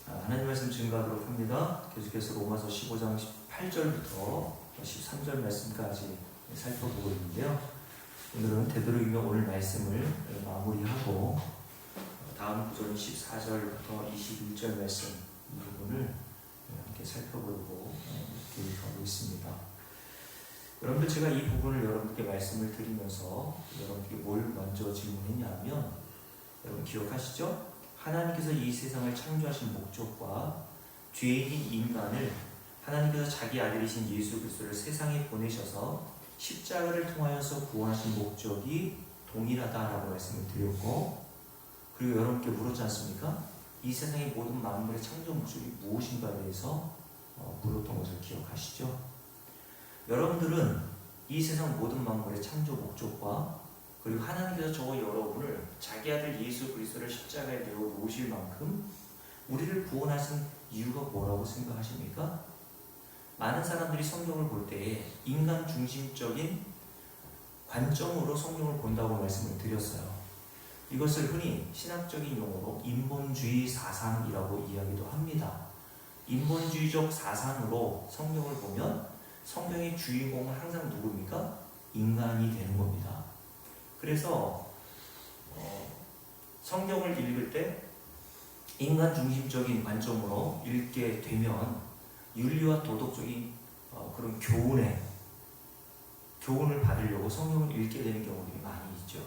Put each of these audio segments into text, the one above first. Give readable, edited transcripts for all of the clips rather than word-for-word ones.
하나님 말씀 증거하도록 합니다. 계속해서 로마서 15장 18절부터 13절 말씀까지 살펴보고 있는데요. 오늘은 되도록이면 오늘 말씀을 마무리하고 다음 구절인 14절부터 21절 말씀 이 부분을 함께 살펴보려고 계획하고 있습니다. 여러분들, 제가 이 부분을 여러분께 말씀을 드리면서 여러분께 뭘 먼저 질문했냐면, 여러분 기억하시죠? 하나님께서 이 세상을 창조하신 목적과 죄인인 인간을 하나님께서 자기 아들이신 예수 그리스도를 세상에 보내셔서 십자가를 통하여서 구원하신 목적이 동일하다라고 말씀을 드렸고, 그리고 여러분께 물었지 않습니까? 이 세상의 모든 만물의 창조 목적이 무엇인가에 대해서 물었던 것을 기억하시죠? 여러분들은 이 세상 모든 만물의 창조 목적과 그리고 하나님께서 저와 여러분을 자기 아들 예수 그리스도를 십자가에 내어 놓으실 만큼 우리를 구원하신 이유가 뭐라고 생각하십니까? 많은 사람들이 성경을 볼 때에 인간 중심적인 관점으로 성경을 본다고 말씀을 드렸어요. 이것을 흔히 신학적인 용어로 인본주의 사상이라고 이야기도 합니다. 인본주의적 사상으로 성경을 보면 성경의 주인공은 항상 누굽니까? 인간이 되는 겁니다. 그래서 성경을 읽을 때 인간 중심적인 관점으로 읽게 되면 윤리와 도덕적인 그런 교훈을 받으려고 성경을 읽게 되는 경우들이 많이 있죠.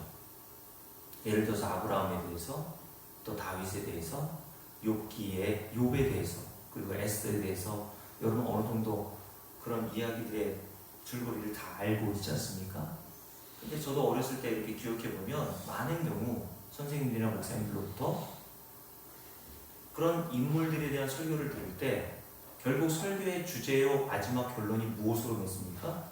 예를 들어서 아브라함에 대해서, 또 다윗에 대해서, 욥에 대해서, 그리고 에스더에 대해서 여러분 어느 정도 그런 이야기들의 줄거리를 다 알고 있지 않습니까? 근데 저도 어렸을 때 이렇게 기억해보면 많은 경우 선생님들이나 목사님들로부터 그런 인물들에 대한 설교를 들을 때 결국 설교의 주제요 마지막 결론이 무엇으로 맺습니까?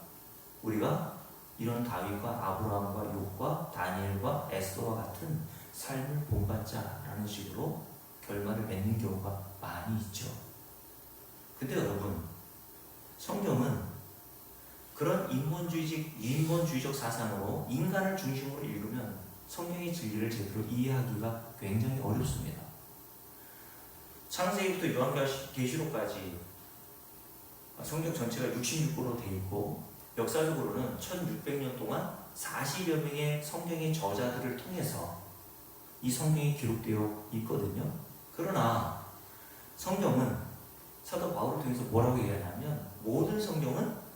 우리가 이런 다윗과 아브라함과 욥과 다니엘과 에스더와 같은 삶을 본받자라는 식으로 결말을 맺는 경우가 많이 있죠. 근데 여러분, 성경은 그런 인본주의적 사상으로 인간을 중심으로 읽으면 성경의 진리를 제대로 이해하기가 굉장히 어렵습니다. 창세기부터 요한계시록까지 성경 전체가 66부로 되어 있고, 역사적으로는 1600년 동안 40여 명의 성경의 저자들을 통해서 이 성경이 기록되어 있거든요. 그러나 성경은 사도 바울을 통해서 뭐라고 얘기하냐면, 모든 성경은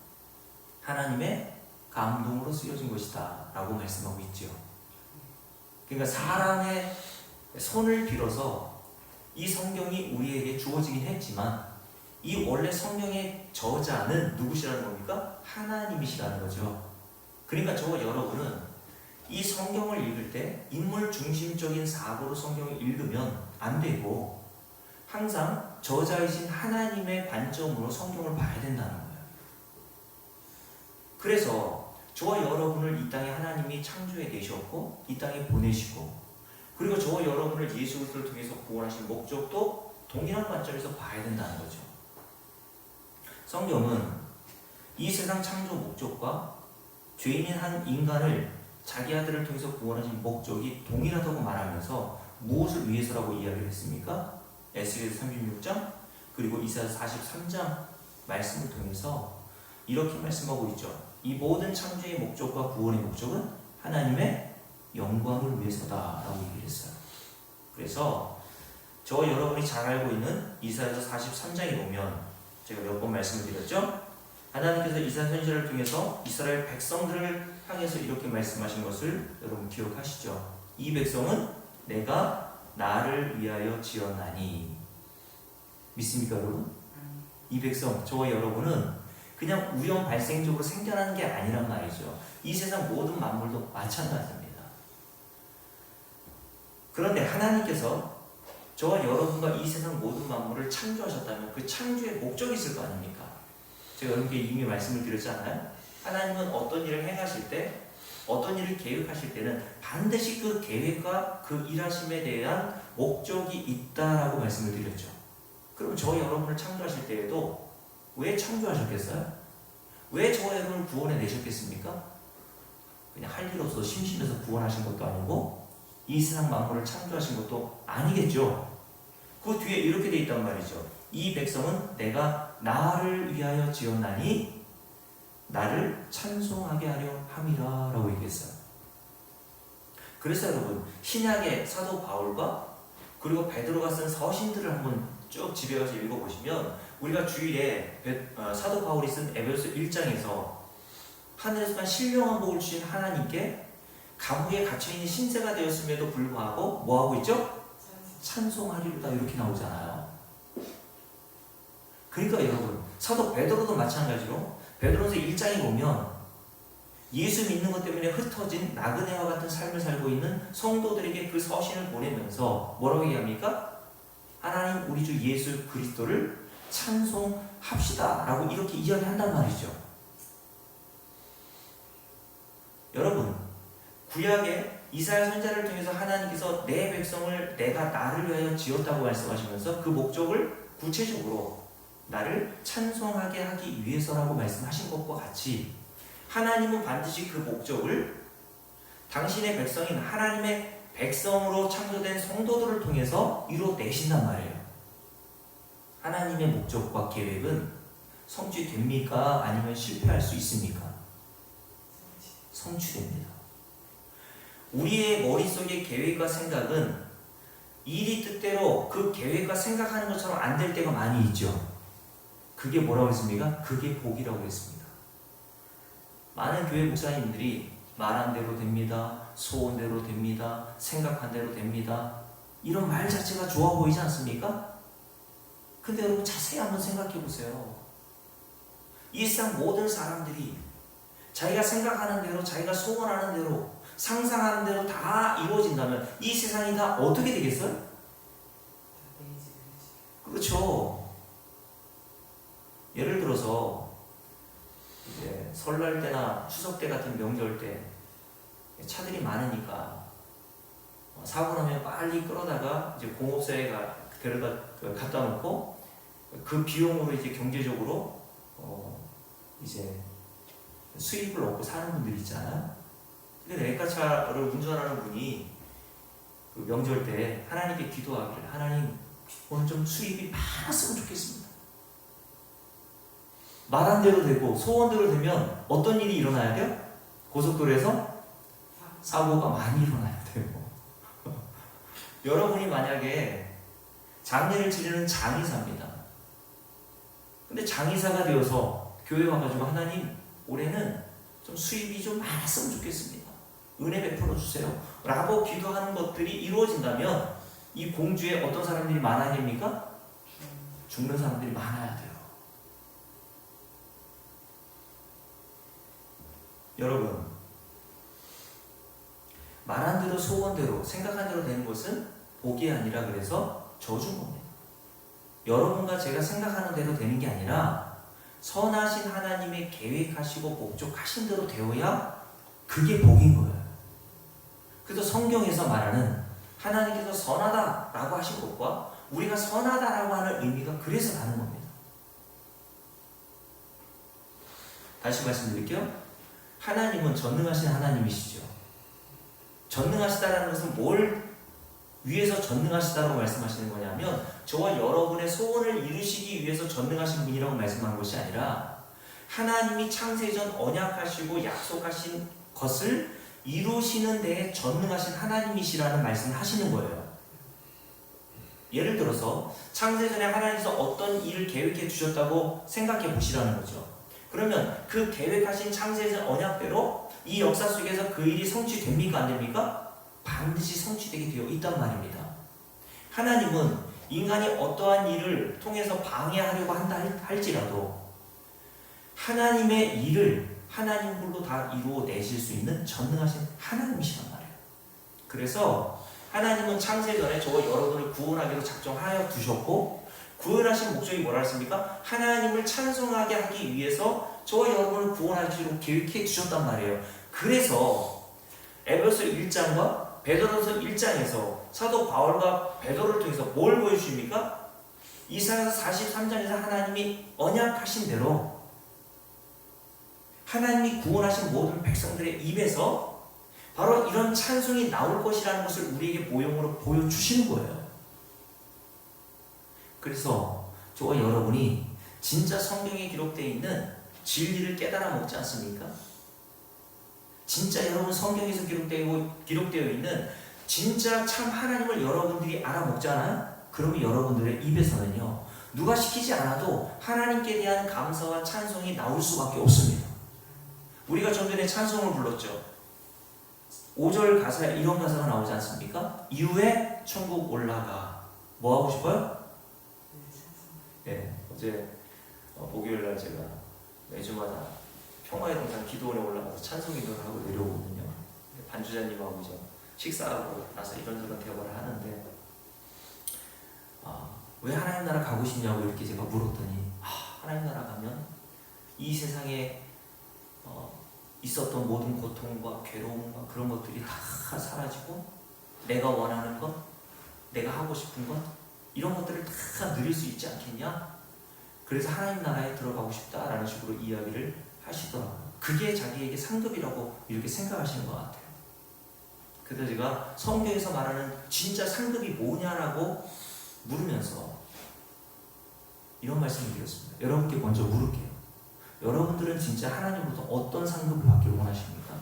하나님의 감동으로 쓰여진 것이다 라고 말씀하고 있죠. 그러니까 사람의 손을 빌어서 이 성경이 우리에게 주어지긴 했지만 이 원래 성경의 저자는 누구시라는 겁니까? 하나님이시라는 거죠. 그러니까 저와 여러분은 이 성경을 읽을 때 인물 중심적인 사고로 성경을 읽으면 안 되고 항상 저자이신 하나님의 관점으로 성경을 봐야 된다는 거예요. 그래서 저와 여러분을 이 땅에 하나님이 창조해 내셨고 이 땅에 보내시고, 그리고 저와 여러분을 예수 그리스도를 통해서 구원하신 목적도 동일한 관점에서 봐야 된다는 거죠. 성경은 이 세상 창조 목적과 죄인인 한 인간을 자기 아들을 통해서 구원하신 목적이 동일하다고 말하면서 무엇을 위해서라고 이야기를 했습니까? 에스겔서 36장 그리고 이사야서 43장 말씀을 통해서 이렇게 말씀하고 있죠. 이 모든 창조의 목적과 구원의 목적은 하나님의 영광을 위해서다 라고 얘기를 했어요. 그래서 저와 여러분이 잘 알고 있는 이사야서 43장에 보면 제가 몇 번 말씀을 드렸죠. 하나님께서 이사야 선지자를 통해서 이스라엘 백성들을 향해서 이렇게 말씀하신 것을 여러분 기억하시죠? 이 백성은 내가 나를 위하여 지었나니. 믿습니까 여러분? 이 백성, 저와 여러분은 그냥 우연 발생적으로 생겨나는 게 아니란 말이죠. 이 세상 모든 만물도 마찬가지입니다. 그런데 하나님께서 저와 여러분과 이 세상 모든 만물을 창조하셨다면 그 창조의 목적이 있을 거 아닙니까? 제가 여러분께 이미 말씀을 드렸잖아요. 하나님은 어떤 일을 행하실 때, 어떤 일을 계획하실 때는 반드시 그 계획과 그 일하심에 대한 목적이 있다라고 말씀을 드렸죠. 그럼 저와 여러분을 창조하실 때에도 왜 창조하셨겠어요? 왜 저와 여러분을 구원해 내셨겠습니까? 그냥 할 일 없어서 심심해서 구원하신 것도 아니고 이 세상 만물을 창조하신 것도 아니겠죠. 그 뒤에 이렇게 돼 있단 말이죠. 이 백성은 내가 나를 위하여 지었나니 나를 찬송하게 하려 함이라 라고 얘기했어요. 그래서 여러분, 신약의 사도 바울과 그리고 베드로가 쓴 서신들을 한번 쭉 집에 가서 읽어보시면, 우리가 주일에 사도 바울이 쓴 에베소서 1장에서 하늘에서 신령한 복을 주신 하나님께 감옥에 갇혀있는 신세가 되었음에도 불구하고 뭐하고 있죠? 찬송하리로다 이렇게 나오잖아요. 그러니까 여러분, 사도 베드로도 마찬가지로 베드로서 1장에 보면 예수 믿는 것 때문에 흩어진 나그네와 같은 삶을 살고 있는 성도들에게 그 서신을 보내면서 뭐라고 얘기합니까? 하나님 우리 주 예수 그리스도를 찬송합시다 라고 이렇게 이야기한단 말이죠. 여러분, 구약의 이사야 선지자를 통해서 하나님께서 내 백성을 내가 나를 위하여 지었다고 말씀하시면서 그 목적을 구체적으로 나를 찬송하게 하기 위해서라고 말씀하신 것과 같이, 하나님은 반드시 그 목적을 당신의 백성인 하나님의 백성으로 창조된 성도들을 통해서 이루어내신단 말이에요. 하나님의 목적과 계획은 성취됩니까? 아니면 실패할 수 있습니까? 성취됩니다. 우리의 머릿속의 계획과 생각은 일이 뜻대로 그 계획과 생각하는 것처럼 안 될 때가 많이 있죠. 그게 뭐라고 했습니까? 그게 복이라고 했습니다. 많은 교회 목사님들이 말한 대로 됩니다, 소원대로 됩니다, 생각한 대로 됩니다, 이런 말 자체가 좋아 보이지 않습니까? 근데 여러분 자세히 한번 생각해 보세요. 이 세상 모든 사람들이 자기가 생각하는 대로, 자기가 소원하는 대로, 상상하는 대로 다 이루어진다면 이 세상이 다 어떻게 되겠어요? 그렇죠. 예를 들어서 이제 설날 때나 추석 때 같은 명절 때 차들이 많으니까 사고 나면 빨리 끌어다가 이제 공업사에 갖다 놓고 그 비용으로 이제 경제적으로 이제 수입을 얻고 사는 분들이 있잖아요. 근데 렌카차를 운전하는 분이 그 명절 때 하나님께 기도하기를, 하나님 오늘 좀 수입이 많았으면 좋겠습니다. 말한 대로 되고 소원대로 되면 어떤 일이 일어나야 돼요? 고속도로에서 사고가 많이 일어나야 돼요. 여러분이 만약에 장례를 치르는 장의사입니다. 근데 장의사가 되어서 교회 와가지고 하나님 올해는 좀 수입이 좀 많았으면 좋겠습니다, 은혜 베풀어 주세요 라고 기도하는 것들이 이루어진다면 이 공주에 어떤 사람들이 많아야 됩니까? 죽는 사람들이 많아야 돼요. 여러분, 말한 대로 소원대로 생각한 대로 되는 것은 복이 아니라 그래서 저주인 겁니다. 여러분과 제가 생각하는 대로 되는 게 아니라 선하신 하나님의 계획하시고 목적하신 대로 되어야 그게 복인 거예요. 그래서 성경에서 말하는 하나님께서 선하다라고 하신 것과 우리가 선하다라고 하는 의미가 그래서 다른 겁니다. 다시 말씀드릴게요. 하나님은 전능하신 하나님이시죠. 전능하시다라는 것은 뭘 위해서 전능하시다라고 말씀하시는 거냐면 저와 여러분의 소원을 이루시기 위해서 전능하신 분이라고 말씀하는 것이 아니라 하나님이 창세전 언약하시고 약속하신 것을 이루시는 데에 전능하신 하나님이시라는 말씀을 하시는 거예요. 예를 들어서 창세전에 하나님께서 어떤 일을 계획해 주셨다고 생각해 보시라는 거죠. 그러면 그 계획하신 창세전 언약대로 이 역사 속에서 그 일이 성취됩니까? 안 됩니까? 반드시 성취되게 되어 있단 말입니다. 하나님은 인간이 어떠한 일을 통해서 방해하려고 한다 할지라도 하나님의 일을 하나님 홀로 다 이루어내실 수 있는 전능하신 하나님이시란 말이에요. 그래서 하나님은 창세전에 저와 여러분을 구원하기로 작정하여 두셨고 구원하신 목적이 뭐라 했습니까? 하나님을 찬송하게 하기 위해서 저와 여러분을 구원하시기로 계획해 주셨단 말이에요. 그래서 에베소서 1장과 베드로서 1장에서 사도 바울과 베드로를 통해서 뭘 보여주십니까? 이사야서 43장에서 하나님이 언약하신 대로 하나님이 구원하신 모든 백성들의 입에서 바로 이런 찬송이 나올 것이라는 것을 우리에게 모형으로 보여주시는 거예요. 그래서 저와 여러분이 진짜 성경에 기록되어 있는 진리를 깨달아 먹지 않습니까? 진짜 여러분 성경에서 기록되어 있는 진짜 참 하나님을 여러분들이 알아먹잖아요? 그러면 여러분들의 입에서는요, 누가 시키지 않아도 하나님께 대한 감사와 찬송이 나올 수밖에 없습니다. 우리가 좀 전에 찬송을 불렀죠. 5절 가사에 이런 가사가 나오지 않습니까? 이후에 천국 올라가. 뭐 하고 싶어요? 네, 어제 목요일날 제가 매주마다 평화의 동산 기도원에 올라가서 찬송 기도를 하고 내려오거든요. 반주자님하고 식사하고 나서 이런저런 대화를 하는데 왜 하나님 나라 가고 싶냐고 이렇게 제가 물었더니 하나님 나라 가면 이 세상에 있었던 모든 고통과 괴로움과 그런 것들이 다 사라지고 내가 원하는 것, 내가 하고 싶은 것 이런 것들을 다 누릴 수 있지 않겠냐? 그래서 하나님 나라에 들어가고 싶다라는 식으로 이야기를 하시더라고요. 그게 자기에게 상급이라고 이렇게 생각하시는 것 같아요. 그래서 제가 성경에서 말하는 진짜 상급이 뭐냐라고 물으면서 이런 말씀을 드렸습니다. 여러분께 먼저 물을게요. 여러분들은 진짜 하나님으로부터 어떤 상급을 받기를 원하십니까?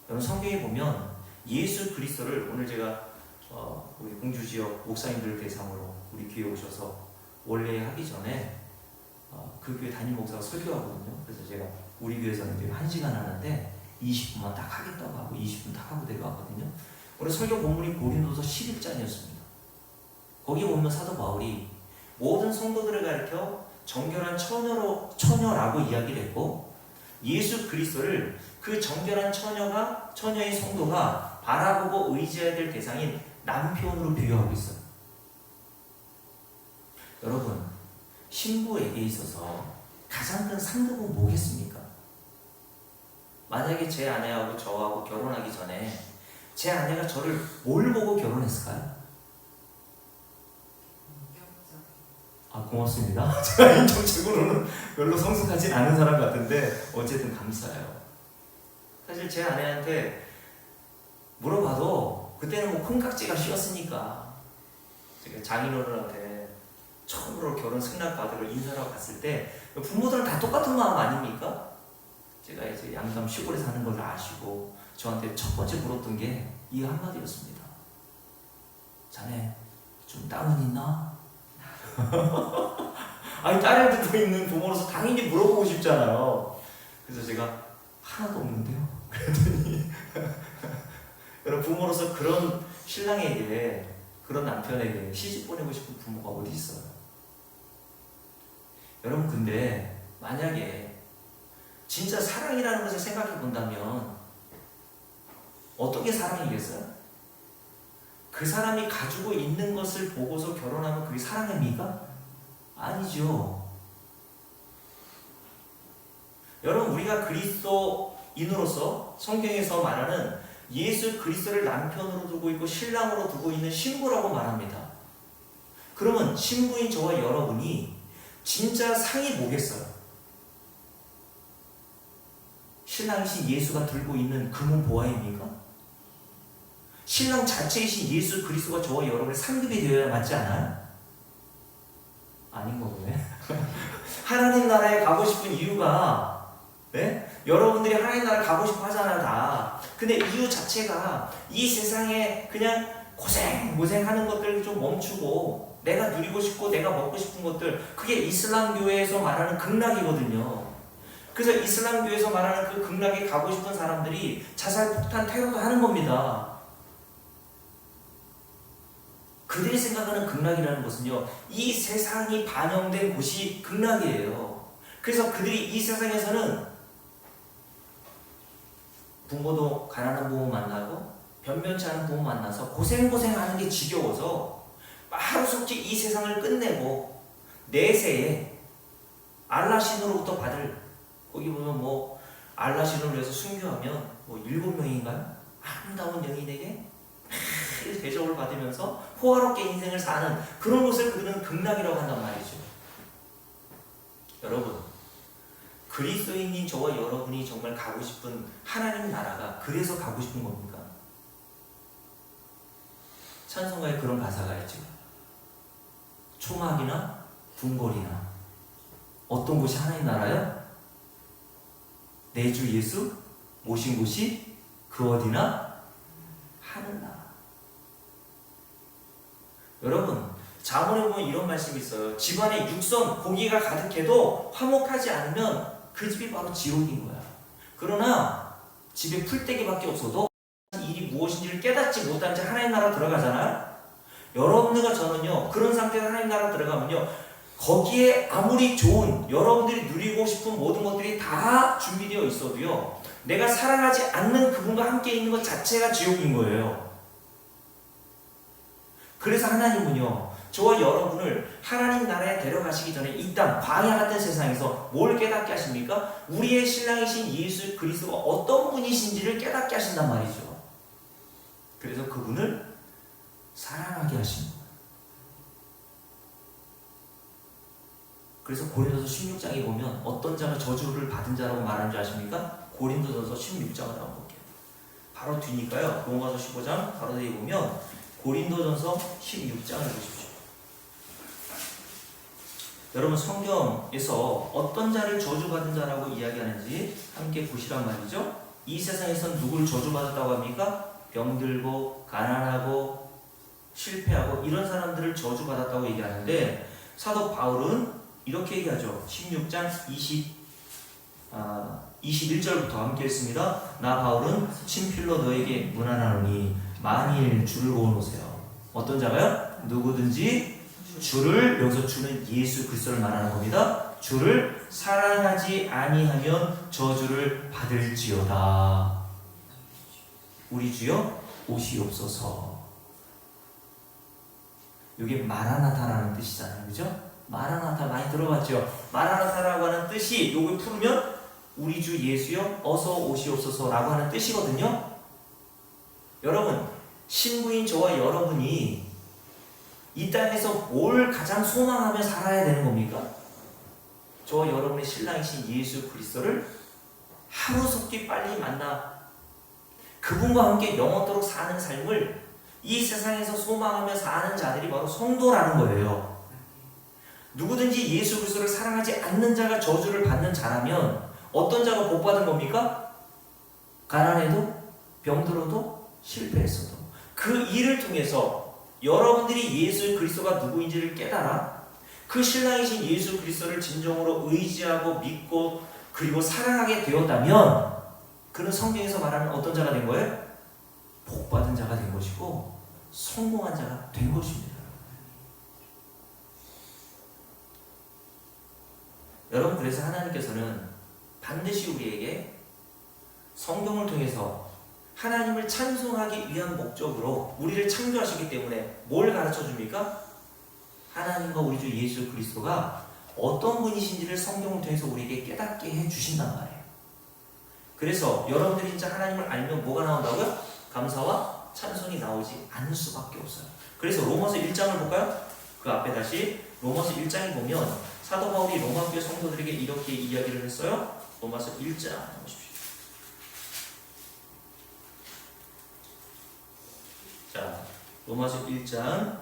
여러분 성경에 보면 예수 그리스도를 오늘 제가 우리 공주지역 목사님들 대상으로 우리 교회에 오셔서 원래 하기 전에 그 교회 담임 목사가 설교하거든요. 그래서 제가 우리 교회에서는 1시간 하는데 20분만 딱 하겠다고 하고 20분 딱 하고 내려왔거든요. 오늘 설교 본문이 고린도서 11장이었습니다. 거기 보면 사도 바울이 모든 성도들을 가리켜 정결한 처녀라고 이야기를 했고 예수 그리스도를 그 정결한 처녀의 성도가 바라보고 의지해야 될 대상인 남편으로 비교하고 있어요. 여러분, 신부에게 있어서 가장 큰 상급은 뭐겠습니까? 만약에 제 아내하고 저하고 결혼하기 전에 제 아내가 저를 뭘 보고 결혼했을까요? 고맙습니다. 제가 인격적으로는 별로 성숙하진 않은 사람 같은데 어쨌든 감사해요. 사실 제 아내한테 물어봐도 그때는 뭐 콩깍지가 씌었으니까 제가 장인어른한테 처음으로 결혼 승낙 받으러 인사하러 갔을 때 부모들은 다 똑같은 마음 아닙니까? 제가 이제 양감 시골에 사는 걸 아시고 저한테 첫 번째 물었던 게 이 한마디였습니다. 자네 좀 땅은 있나? 아니 딸을 두고 있는 부모로서 당연히 물어보고 싶잖아요. 그래서 제가 하나도 없는데요. 그랬더니 여러분 부모로서 그런 신랑에게 그런 남편에게 시집 보내고 싶은 부모가 어디 있어요? 여러분 근데 만약에 진짜 사랑이라는 것을 생각해 본다면 어떻게 사랑이겠어요? 그 사람이 가지고 있는 것을 보고서 결혼하면 그게 사랑입니까? 아니죠. 여러분 우리가 그리스도인으로서 성경에서 말하는 예수 그리스도를 남편으로 두고 있고 신랑으로 두고 있는 신부라고 말합니다. 그러면 신부인 저와 여러분이 진짜 상이 뭐겠어요? 신랑이신 예수가 들고 있는 금은 보화입니까? 신랑 자체이신 예수 그리스도가 저와 여러분의 상급이 되어야 맞지 않아요? 아닌 거네. 하나님 나라에 가고 싶은 이유가 여러분들이 하나님 나라에 가고 싶어 하잖아요 다. 근데 이유 자체가 이 세상에 그냥 고생하는 것들 좀 멈추고 내가 누리고 싶고 내가 먹고 싶은 것들 그게 이슬람 교회에서 말하는 극락이거든요. 그래서 이슬람 교회에서 말하는 그 극락에 가고 싶은 사람들이 자살, 폭탄, 테러도 하는 겁니다. 그들이 생각하는 극락이라는 것은요, 이 세상이 반영된 곳이 극락이에요. 그래서 그들이 이 세상에서는 부모도 가난한 부모 만나고 변변치 않은 부모 만나서 고생하는 게 지겨워서 하루속히 이 세상을 끝내고 내세에 알라신으로부터 받을 거기 보면 뭐 알라신을 위해서 순교하면 뭐 7명인가요? 아름다운 여인에게 대접을 받으면서 호화롭게 인생을 사는 그런 것을 그들은 극락이라고 한단 말이죠. 여러분 그리스도인인 저와 여러분이 정말 가고 싶은 하나님 나라가 그래서 가고 싶은 겁니까? 찬송가에 그런 가사가 있죠. 초막이나 궁궐이나 어떤 곳이 하나님 나라요? 내 주 예수 모신 곳이 그 어디나 하늘나라. 여러분, 잠언에 보면 이런 말씀이 있어요. 집안에 육선 고기가 가득해도 화목하지 않으면 그 집이 바로 지옥인 거야. 그러나 집에 풀떼기밖에 없어도 일이 무엇인지를 깨닫지 못한 채 하나님 나라 들어가잖아요. 여러분들과 저는요, 그런 상태에서 하나님 나라 들어가면요, 거기에 아무리 좋은 여러분들이 누리고 싶은 모든 것들이 다 준비되어 있어도요, 내가 사랑하지 않는 그분과 함께 있는 것 자체가 지옥인 거예요. 그래서 하나님은요, 저와 여러분을 하나님 나라에 데려가시기 전에 이 땅 광야 같은 세상에서 뭘 깨닫게 하십니까? 우리의 신랑이신 예수 그리스도가 어떤 분이신지를 깨닫게 하신단 말이죠. 그래서 그분을 사랑하게 하신 거예요. 그래서 고린도서 16장에 보면 어떤 자가 저주를 받은 자라고 말하는 줄 아십니까? 고린도전서 16장을 한번 볼게요. 바로 뒤니까요. 로마서 15장 바로 뒤에 보면 고린도전서 16장을 보십시오. 여러분, 성경에서 어떤 자를 저주받은 자라고 이야기하는지 함께 보시란 말이죠. 이 세상에선 누구를 저주받았다고 합니까? 병들고 가난하고 실패하고 이런 사람들을 저주받았다고 얘기하는데, 사도 바울은 이렇게 얘기하죠. 16장 21절부터 함께 했습니다. 나 바울은 친필로 너에게 문안하노니 만일 주를 고놓으세요. 어떤 자가요? 누구든지 주를, 여기서 주는 예수 그리스도를 말하는 겁니다. 주를 사랑하지 아니하면 저주를 받을지어다. 우리 주여 오시옵소서. 이게 마라나타라는 뜻이잖아요. 그죠? 마라나타 많이 들어봤죠? 마라나타라고 하는 뜻이 요걸 풀면 우리 주 예수여 어서 오시옵소서라고 하는 뜻이거든요. 여러분, 신부인 저와 여러분이 이 땅에서 뭘 가장 소망하며 살아야 되는 겁니까? 저와 여러분의 신랑이신 예수 그리스도를 하루속히 빨리 만나 그분과 함께 영원토록 사는 삶을 이 세상에서 소망하며 사는 자들이 바로 성도라는 거예요. 누구든지 예수 그리스도를 사랑하지 않는 자가 저주를 받는 자라면 어떤 자가 복받은 겁니까? 가난해도 병들어도 실패했어도 그 일을 통해서 여러분들이 예수 그리스도가 누구인지를 깨달아 그 신랑이신 예수 그리스도를 진정으로 의지하고 믿고 그리고 사랑하게 되었다면 그는 성경에서 말하는 어떤 자가 된 거예요? 복받은 자가 된 것이고 성공한 자가 된 것입니다. 여러분, 그래서 하나님께서는 반드시 우리에게 성경을 통해서 하나님을 찬송하기 위한 목적으로 우리를 창조하시기 때문에 뭘 가르쳐 줍니까? 하나님과 우리 주 예수 그리스도가 어떤 분이신지를 성경을 통해서 우리에게 깨닫게 해 주신단 말이에요. 그래서 여러분들이 진짜 하나님을 알면 뭐가 나온다고요? 감사와 찬송이 나오지 않을 수밖에 없어요. 그래서 로마서 1장을 볼까요? 그 앞에 다시 로마서 1장에 보면 사도 바울이 로마 교회 성도들에게 이렇게 이야기를 했어요. 로마서 1장 보십시오. 자, 로마서 1장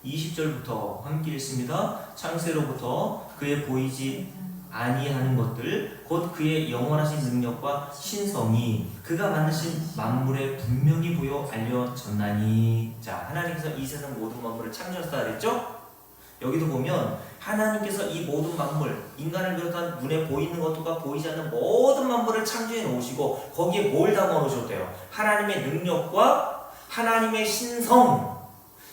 20절부터 함께 읽습니다. 창세로부터 그의 보이지 아니하는 것들 곧 그의 영원하신 능력과 신성이 그가 만드신 만물에 분명히 보여 알려졌나니. 자, 하나님께서 이 세상 모든 만물을 창조하셨다 그랬죠? 여기도 보면 하나님께서 이 모든 만물, 인간을 비롯한 눈에 보이는 것과 보이지 않는 모든 만물을 창조해 놓으시고 거기에 뭘 담아 놓으셨대요? 하나님의 능력과 하나님의 신성.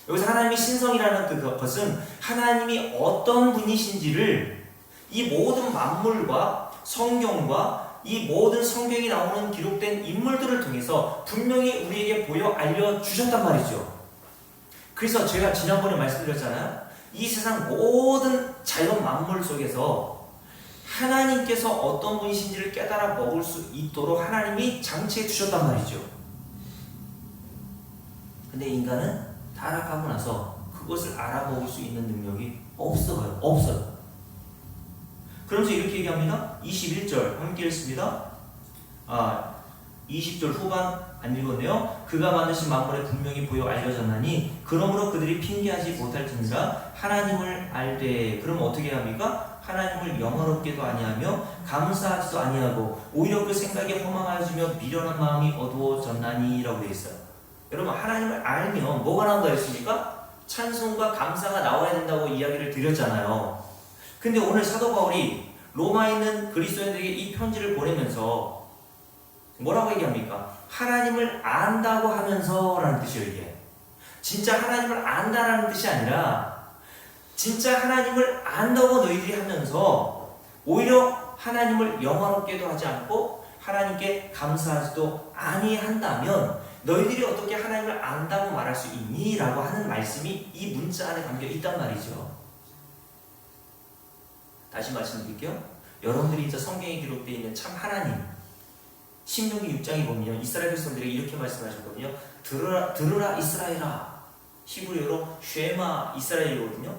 여기서 하나님의 신성이라는 그것은 하나님이 어떤 분이신지를 이 모든 만물과 성경과 이 모든 성경이 나오는 기록된 인물들을 통해서 분명히 우리에게 보여 알려주셨단 말이죠. 그래서 제가 지난번에 말씀드렸잖아요. 이 세상 모든 자연 만물 속에서 하나님께서 어떤 분이신지를 깨달아 먹을 수 있도록 하나님이 장치해 주셨단 말이죠. 근데 인간은 타락하고 나서 그것을 알아먹을 수 있는 능력이 없어요. 그러면서 이렇게 얘기합니다. 21절 함께 읽습니다. 20절 후반 안 읽었네요. 그가 만드신 만물에 분명히 보여 알려졌나니 그러므로 그들이 핑계하지 못할지니라. 하나님을 알되 그럼 어떻게 합니까? 하나님을 영화롭게도 아니하며 감사하지도 아니하고 오히려 그 생각에 허망하여지며 미련한 마음이 어두워졌나니 라고 되어 있어요. 여러분, 하나님을 알면 뭐가 나온다 했습니까? 찬송과 감사가 나와야 된다고 이야기를 드렸잖아요. 근데 오늘 사도 바울이 로마에 있는 그리스도인들에게 이 편지를 보내면서 뭐라고 얘기합니까? 하나님을 안다고 하면서 라는 뜻이에요. 이게 진짜 하나님을 안다라는 뜻이 아니라 진짜 하나님을 안다고 너희들이 하면서 오히려 하나님을 영화롭게도 하지 않고 하나님께 감사하지도 아니한다면 너희들이 어떻게 하나님을 안다고 말할 수 있니? 라고 하는 말씀이 이 문자 안에 담겨 있단 말이죠. 다시 말씀드릴게요. 여러분들이 진짜 성경에 기록되어 있는 참 하나님, 신명기 6장에 보면 이스라엘 백성들에게 이렇게 말씀하셨거든요. 들으라 이스라엘아. 히브리어로 쉐마 이스라엘이거든요.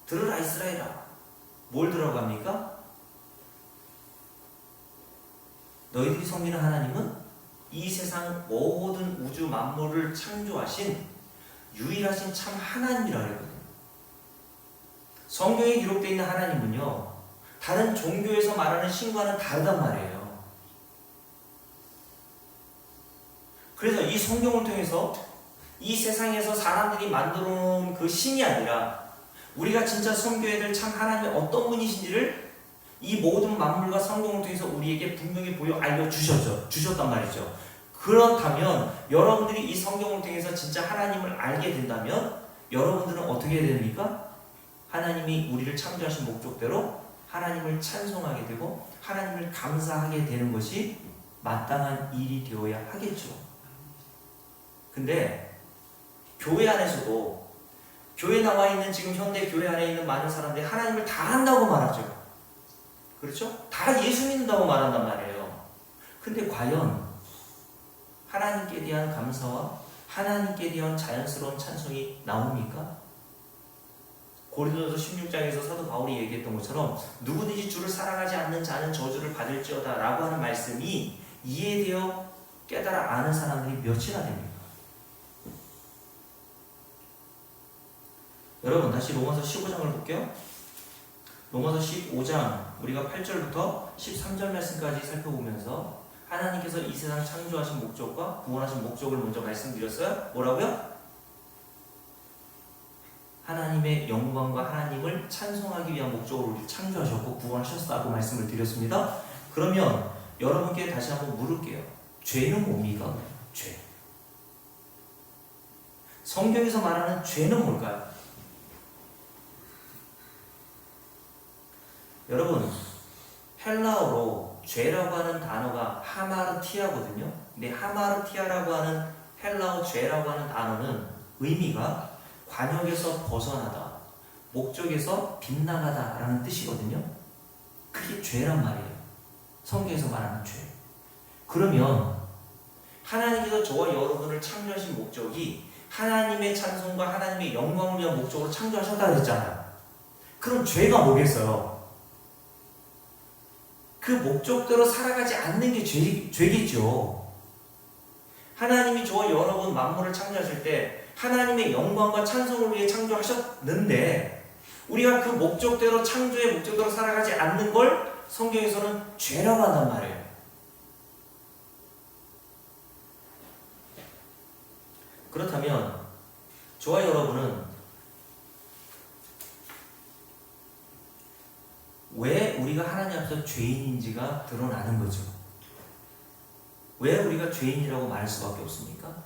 들으라 이스라엘아. 뭘 들으라고 합니까? 너희들이 섬기는 하나님은 이 세상 모든 우주 만물을 창조하신 유일하신 참 하나님이라고 했거든요. 성경에 기록되어 있는 하나님은요, 다른 종교에서 말하는 신과는 다르단 말이에요. 그래서 이 성경을 통해서 이 세상에서 사람들이 만들어 놓은 그 신이 아니라 우리가 진짜 섬겨야 될 참 하나님이 어떤 분이신지를 이 모든 만물과 성경을 통해서 우리에게 분명히 보여 주셨단 말이죠. 그렇다면 여러분들이 이 성경을 통해서 진짜 하나님을 알게 된다면 여러분들은 어떻게 해야 됩니까? 하나님이 우리를 창조하신 목적대로 하나님을 찬송하게 되고 하나님을 감사하게 되는 것이 마땅한 일이 되어야 하겠죠. 근데 교회 안에서도 교회 나와 있는 지금 현대 교회 안에 있는 많은 사람들이 하나님을 다 안다고 말하죠. 그렇죠? 다 예수 믿는다고 말한단 말이에요. 근데 과연 하나님께 대한 감사와 하나님께 대한 자연스러운 찬송이 나옵니까? 고린도서 16장에서 사도 바울이 얘기했던 것처럼 누구든지 주를 사랑하지 않는 자는 저주를 받을지어다 라고 하는 말씀이 이해되어 깨달아 아는 사람들이 몇이나 됩니까? 여러분, 다시 로마서 15장을 볼게요. 로마서 15장 우리가 8절부터 13절 말씀까지 살펴보면서 하나님께서 이 세상 창조하신 목적과 구원하신 목적을 먼저 말씀드렸어요. 뭐라고요? 하나님의 영광과 하나님을 찬송하기 위한 목적으로 우리를 창조하셨고 구원하셨다고 말씀을 드렸습니다. 그러면 여러분께 다시 한번 물을게요. 죄는 뭡니까? 죄. 성경에서 말하는 죄는 뭘까요? 여러분, 헬라어로 죄라고 하는 단어가 하마르티아거든요. 근데 하마르티아라고 하는 헬라어 죄라고 하는 단어는 의미가 관역에서 벗어나다, 목적에서 빗나가다 라는 뜻이거든요. 그게 죄란 말이에요. 성경에서 말하는 죄. 그러면 하나님께서 저와 여러분을 창조하신 목적이 하나님의 찬송과 하나님의 영광을 위한 목적으로 창조하셨다고 했잖아요. 그럼 죄가 뭐겠어요? 그 목적대로 살아가지 않는 게 죄겠죠. 하나님이 저와 여러분 만물을 창조하실 때 하나님의 영광과 찬송을 위해 창조하셨는데 우리가 그 목적대로 창조의 목적대로 살아가지 않는 걸 성경에서는 죄라고 한단 말이에요. 그렇다면 저와 여러분은 왜 우리가 하나님 앞에서 죄인인지가 드러나는 거죠. 왜 우리가 죄인이라고 말할 수밖에 없습니까?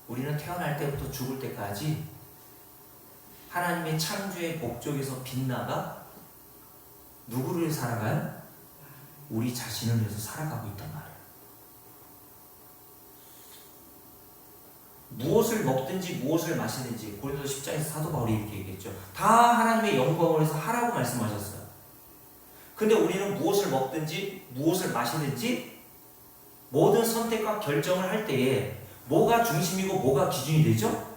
우리는 태어날 때부터 죽을 때까지 하나님의 창조의 목적에서 빗나가 누구를 살아가요? 우리 자신을 위해서 살아가고 있단 말이에요. 무엇을 먹든지 무엇을 마시든지 고린도서 10장에서 사도 바울이 이렇게 얘기했죠. 다 하나님의 영광을 위해서 하라고 말씀하셨어요. 근데 우리는 무엇을 먹든지 무엇을 마시든지 모든 선택과 결정을 할 때에 뭐가 중심이고 뭐가 기준이 되죠?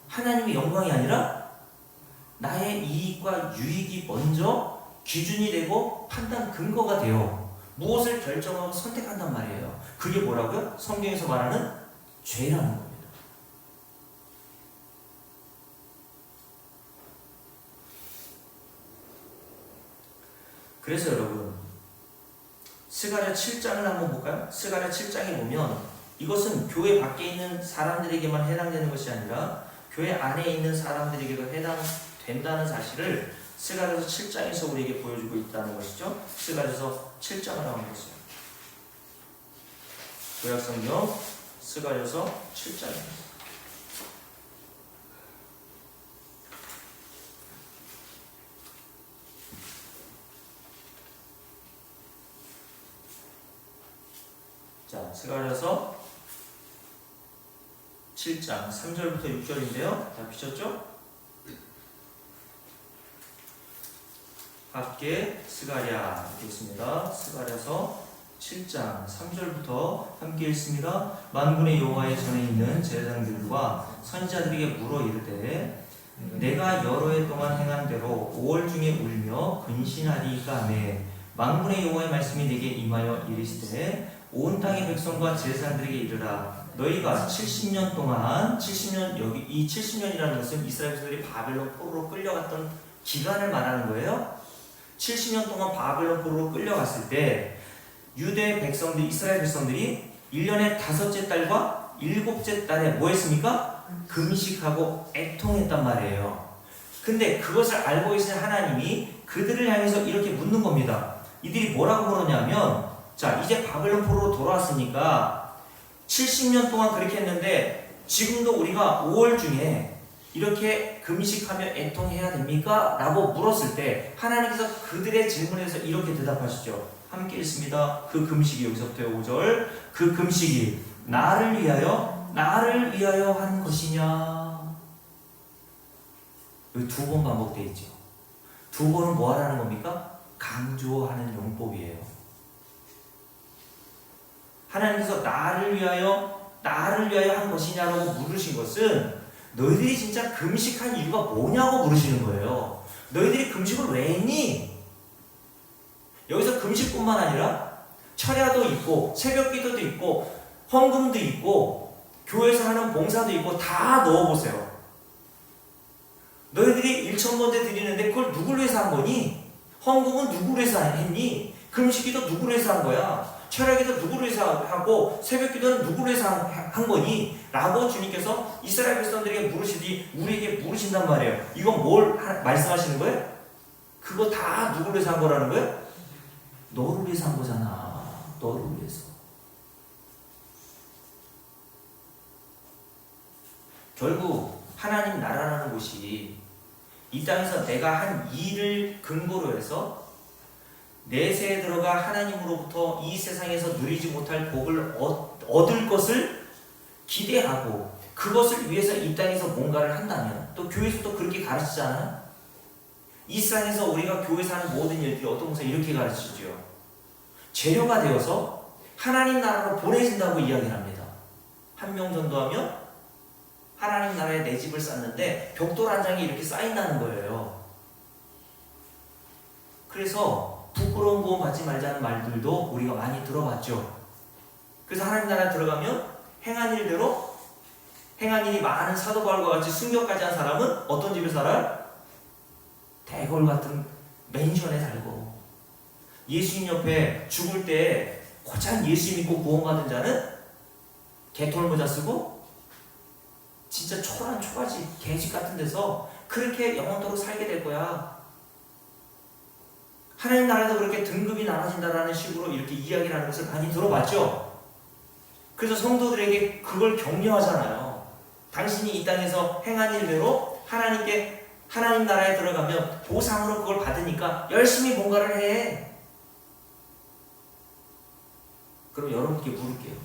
하나님의 영광이 아니라 나의 이익과 유익이 먼저 기준이 되고 판단 근거가 돼요. 무엇을 결정하고 선택한단 말이에요. 그게 뭐라고요? 성경에서 말하는 죄라는 겁니다. 그래서 여러분, 스가랴 7장을 한번 볼까요? 스가랴 7장에 보면 이것은 교회 밖에 있는 사람들에게만 해당되는 것이 아니라 교회 안에 있는 사람들에게도 해당된다는 사실을 스가랴서 7장에서 우리에게 보여주고 있다는 것이죠. 스가랴서 7장을 한번 보세요. 구약성경 스가랴서 7장입니다. 자, 스가랴서 7장 3절부터 6절인데요. 다 비쳤죠? 함께 스가랴 있습니다. 스가랴서 7장 3절부터 함께 읽습니다. 만군의 여호와의 전에 있는 제사장들과 선지자들에게 물어 이르되 내가 여러 해 동안 행한 대로 5월 중에 울며 근신하리이까 하매 만군의 여호와의 말씀이 내게 임하여 이르시되 온 땅의 백성과 제사장들에게 이르라 너희가 70년 동안 70년 여기 이 70년이라는 것은 이스라엘 백성들이 바벨론 포로로 끌려갔던 기간을 말하는 거예요. 70년 동안 바벨론 포로로 끌려갔을 때 유대 백성들, 이스라엘 백성들이 1년의 5째 달과 7째 달에 뭐 했습니까? 금식하고 애통했단 말이에요. 근데 그것을 알고 계신 하나님이 그들을 향해서 이렇게 묻는 겁니다. 이들이 뭐라고 그러냐면 자, 이제 바벨론 포로로 돌아왔으니까 70년 동안 그렇게 했는데 지금도 우리가 5월 중에 이렇게 금식하며 애통해야 됩니까? 라고 물었을 때 하나님께서 그들의 질문에서 이렇게 대답하시죠. 함께 읽습니다. 그 금식이 여기서부터 5절 그 금식이 나를 위하여 한 것이냐. 여기 2번 반복되어 있죠. 2번은 뭐 하라는 겁니까? 강조하는 용법이에요. 하나님께서 나를 위하여 한 것이냐라고 물으신 것은 너희들이 진짜 금식한 이유가 뭐냐고 물으시는 거예요. 너희들이 금식을 왜 했니? 여기서 금식뿐만 아니라 철야도 있고 새벽기도도 있고 헌금도 있고 교회에서 하는 봉사도 있고 다 넣어보세요. 너희들이 1,000번째 드리는데 그걸 누구를 위해서 한 거니? 헌금은 누구를 위해서 했니? 금식기도 누구를 위해서 한 거야? 철야기도 누구를 위해서 하고 새벽기도는 누구를 위해서 한 거니? 라고 주님께서 이스라엘 백성들에게 물으시니 우리에게 물으신단 말이에요. 이건 뭘 말씀하시는 거예요? 그거 다 누구를 위해서 한 거라는 거예요? 너를 위해서 한 거잖아. 너를 위해서. 결국 하나님 나라라는 곳이 이 땅에서 내가 한 일을 근거로 해서 내세에 들어가 하나님으로부터 이 세상에서 누리지 못할 복을 얻을 것을 기대하고 그것을 위해서 이 땅에서 뭔가를 한다면 또 교회에서도 그렇게 가르치잖아요. 이 세상에서 우리가 교회에서 하는 모든 일들이 어떤 것을 이렇게 가르치죠. 재료가 되어서 하나님 나라로 보내진다고 이야기를 합니다. 한 명 전도하면 하나님 나라에 내 집을 쌓는데 벽돌 한 장이 이렇게 쌓인다는 거예요. 그래서 부끄러운 구원 받지 말자는 말들도 우리가 많이 들어봤죠. 그래서 하나님 나라에 들어가면 행한 일대로 행한 일이 많은 사도 바울과 같이 순교까지 한 사람은 어떤 집에 살아요? 대궐 같은 맨션에 살고 예수님 옆에 죽을 때 고참 예수 믿고 구원받은 자는 개털모자 쓰고 진짜 초라한 초가지 개집 같은 데서 그렇게 영원토록 살게 될 거야. 하나님 나라도 그렇게 등급이 나눠진다라는 식으로 이렇게 이야기를 하는 것을 많이 들어봤죠. 그래서 성도들에게 그걸 격려하잖아요. 당신이 이 땅에서 행한 일대로 하나님 나라에 들어가면 보상으로 그걸 받으니까 열심히 뭔가를 해. 그럼 여러분께 물을게요.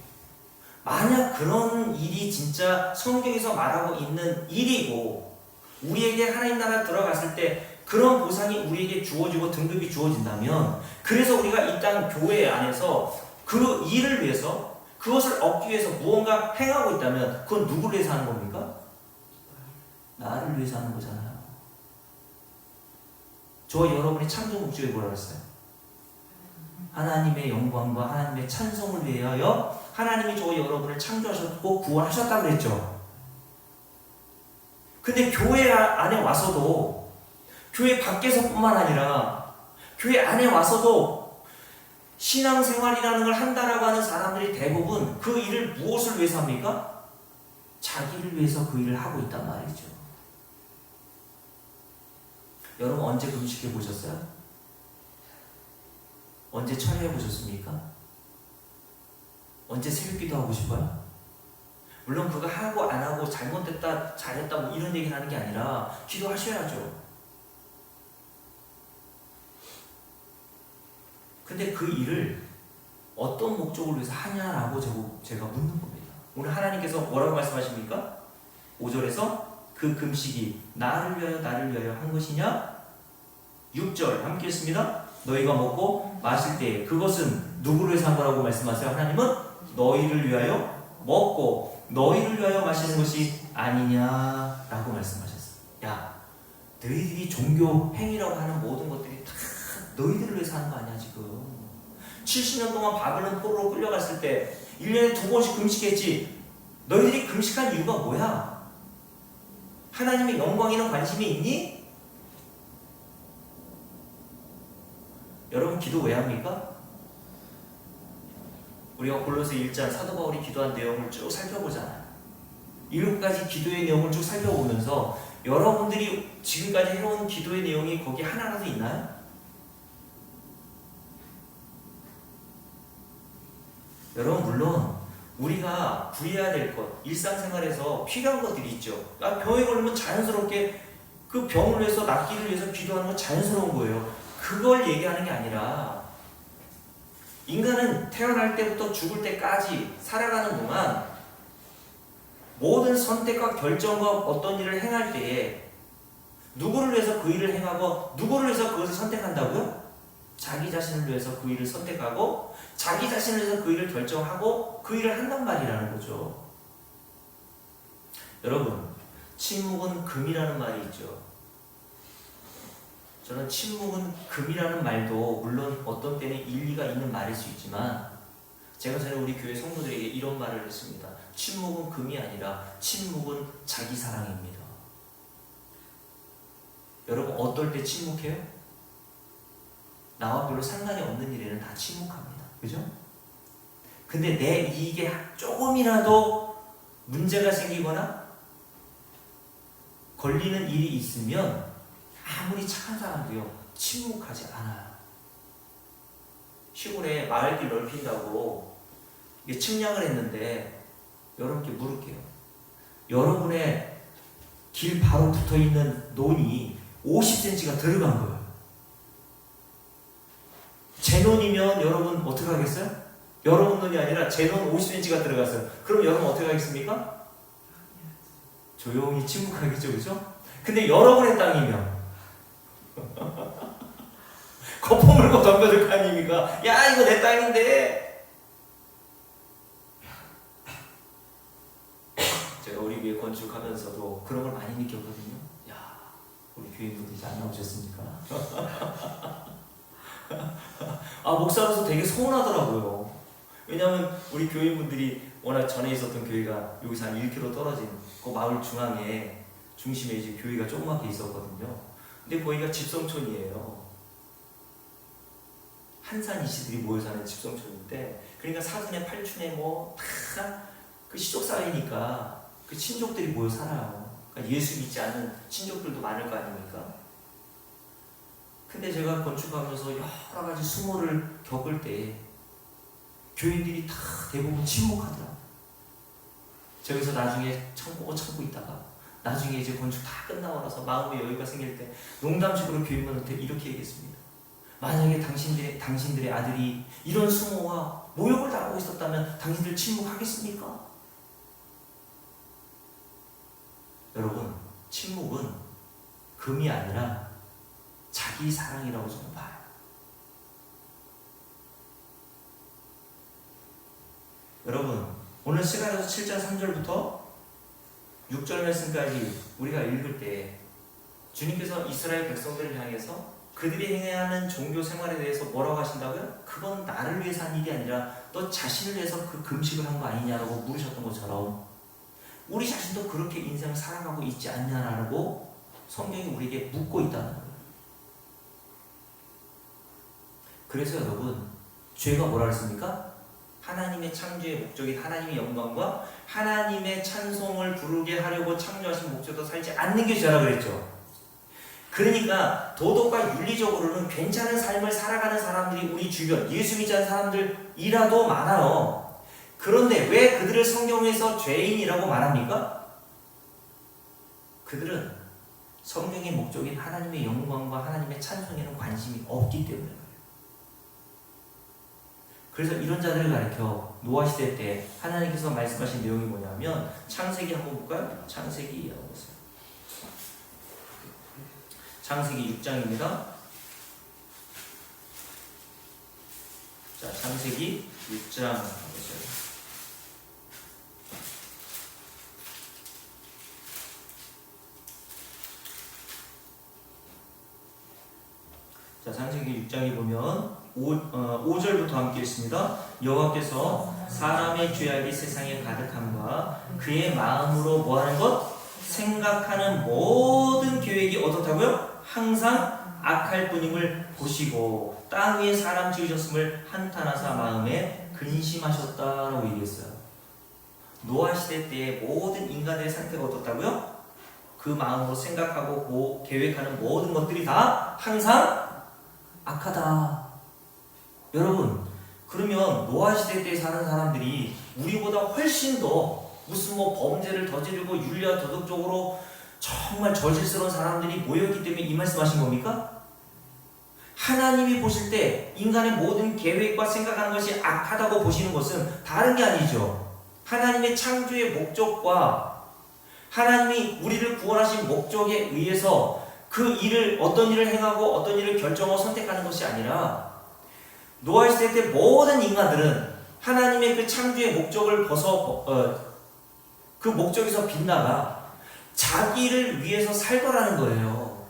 만약 그런 일이 진짜 성경에서 말하고 있는 일이고 우리에게 하나님 나라에 들어갔을 때 그런 보상이 우리에게 주어지고 등급이 주어진다면 그래서 우리가 이 땅 교회 안에서 그 일을 위해서 그것을 얻기 위해서 무언가 행하고 있다면 그건 누구를 위해서 하는 겁니까? 나를 위해서 하는 거잖아요. 저 여러분이 창조국주에 뭐라고 했어요? 하나님의 영광과 하나님의 찬송을 위하여 하나님이 저 여러분을 창조하셨고 구원하셨다고 그랬죠. 근데 교회 안에 와서도, 교회 밖에서뿐만 아니라 교회 안에 와서도 신앙생활이라는 걸 한다라고 하는 사람들이 대부분 그 일을 무엇을 위해서 합니까? 자기를 위해서 그 일을 하고 있단 말이죠. 여러분 언제 금식해 보셨어요? 언제 철회해 보셨습니까? 언제 새벽기도 하고 싶어요? 물론 그거 하고 안 하고 잘못됐다 잘했다 뭐 이런 얘기 하는 게 아니라 기도하셔야죠. 근데 그 일을 어떤 목적을 위해서 하냐라고 제가 묻는 겁니다. 오늘 하나님께서 뭐라고 말씀하십니까? 5절에서 그 금식이 나를 위하여 한 것이냐? 6절 함께 했습니다. 너희가 먹고 마실 때 그것은 누구를 위해서 한 거라고 말씀하세요? 하나님은 너희를 위하여 먹고 너희를 위하여 마시는 것이 아니냐라고 말씀하셨어요. 야, 너희들이 종교 행위라고 하는 모든 것들이 다 너희들을 위해서 하는 거 아니야 지금. 70년 동안 바벨론 포로로 끌려갔을 때 1년에 2번씩 금식했지. 너희들이 금식한 이유가 뭐야? 하나님의 영광에는 관심이 있니? 여러분 기도 왜 합니까? 우리가 골로새 1장 사도 바울이 기도한 내용을 쭉 살펴보잖아요. 7가지 기도의 내용을 쭉 살펴보면서 여러분들이 지금까지 해온 기도의 내용이 거기 하나라도 있나요? 여러분 물론 우리가 구해야 될 것, 일상생활에서 필요한 것들이 있죠. 병에 걸리면 자연스럽게 그 병을 위해서 낫기를 위해서 기도하는 건 자연스러운 거예요. 그걸 얘기하는 게 아니라 인간은 태어날 때부터 죽을 때까지 살아가는 동안 모든 선택과 결정과 어떤 일을 행할 때에 누구를 위해서 그 일을 행하고 누구를 위해서 그것을 선택한다고요? 자기 자신을 위해서 그 일을 선택하고 자기 자신을 위해서 그 일을 결정하고 그 일을 한단 말이라는 거죠. 여러분, 침묵은 금이라는 말이 있죠. 저는 침묵은 금이라는 말도 물론 어떤 때는 일리가 있는 말일 수 있지만 제가 전에 우리 교회 성도들에게 이런 말을 했습니다. 침묵은 금이 아니라 침묵은 자기 사랑입니다. 여러분 어떨 때 침묵해요? 나와 별로 상관이 없는 일에는 다 침묵합니다. 그죠? 근데 내 이익에 조금이라도 문제가 생기거나 걸리는 일이 있으면 아무리 착한 사람도요 침묵하지 않아요. 시골에 마을길 넓힌다고 측량을 했는데 여러분께 물을게요. 여러분의 길 바로 붙어있는 논이 50cm가 들어간 거예요. 제 논이면 여러분 어떻게 하겠어요? 여러분 논이 아니라 제 논 50cm가 들어갔어요. 그럼 여러분 어떻게 하겠습니까? 조용히 침묵하겠죠, 그죠? 근데 여러분의 땅이면 거품 물고 덤벼들 거 아닙니까? 야, 이거 내 땅인데. 제가 우리 교회 건축하면서도 그런 걸 많이 느꼈거든요. 야, 우리 교인분들 이제 안 나오셨습니까? 목사로서 되게 서운하더라고요. 왜냐하면 우리 교인분들이 워낙 전에 있었던 교회가 여기서 한 1km 떨어진 그 마을 중심에 이제 교회가 조그맣게 있었거든요. 근데 거기가 집성촌이에요. 한산 이시들이 모여 사는 집성촌인데, 그러니까 사돈의 팔촌에 뭐 다 그 시족 사회니까 그 친족들이 모여 살아요. 그러니까 예수 믿지 않는 친족들도 많을 거 아닙니까? 근데 제가 건축하면서 여러 가지 수모를 겪을 때 교인들이 다 대부분 침묵하더라고요. 저기서 나중에 참고 있다가 나중에 이제 건축 다 끝나고 나서 마음의 여유가 생길 때 농담식으로 교인분한테 이렇게 얘기했습니다. 만약에 당신들의 아들이 이런 수모와 모욕을 당하고 있었다면 당신들 침묵하겠습니까? 여러분, 침묵은 금이 아니라 자기 사랑이라고 저는 봐요. 여러분, 오늘 시간에서 7장 3절부터 6절 말씀까지 우리가 읽을 때 주님께서 이스라엘 백성들을 향해서 그들이 행하는 종교 생활에 대해서 뭐라고 하신다고요? 그건 나를 위해서 한 일이 아니라 너 자신을 위해서 그 금식을 한 거 아니냐라고 물으셨던 것처럼 우리 자신도 그렇게 인생을 살아가고 있지 않냐라고 성경이 우리에게 묻고 있다는 거예요. 그래서 여러분, 죄가 뭐라 그랬습니까? 하나님의 창조의 목적인 하나님의 영광과 하나님의 찬송을 부르게 하려고 창조하신 목적도 살지 않는 게 죄라 그랬죠. 그러니까 도덕과 윤리적으로는 괜찮은 삶을 살아가는 사람들이 우리 주변 예수 믿지 않는 사람들이라도 많아요. 그런데 왜 그들을 성경에서 죄인이라고 말합니까? 그들은 성경의 목적인 하나님의 영광과 하나님의 찬송에는 관심이 없기 때문에 그래요. 그래서 이런 자들을 가리켜 노아 시대 때 하나님께서 말씀하신 내용이 뭐냐면 창세기 한번 볼까요? 창세기 한번 보세요. 창세기 6장입니다. 자, 창세기 6장 보세요. 자, 창세기 6장에 보면 5절부터 함께 읽습니다. 여호와께서 사람의 죄악이 세상에 가득함과 그의 마음으로 뭐하는 것? 생각하는 모든 계획이 어떻다고요? 항상 악할 뿐임을 보시고 땅 위에 사람 지으셨음을 한탄하사 마음에 근심하셨다라고 얘기했어요. 노아 시대 때의 모든 인간의 상태가 어떻다고요? 그 마음으로 생각하고 계획하는 모든 것들이 다 항상 악하다. 여러분, 그러면 노아 시대 때 사는 사람들이 우리보다 훨씬 더 무슨 범죄를 저지르고 윤리와 도덕적으로 정말 저질스러운 사람들이 모였기 때문에 이 말씀하신 겁니까? 하나님이 보실 때 인간의 모든 계획과 생각하는 것이 악하다고 보시는 것은 다른 게 아니죠. 하나님의 창조의 목적과 하나님이 우리를 구원하신 목적에 의해서 그 일을 어떤 일을 행하고 어떤 일을 결정하고 선택하는 것이 아니라 노아 시대 때 모든 인간들은 하나님의 그 창조의 목적을 그 목적에서 빗나가 자기를 위해서 살더라는 거예요.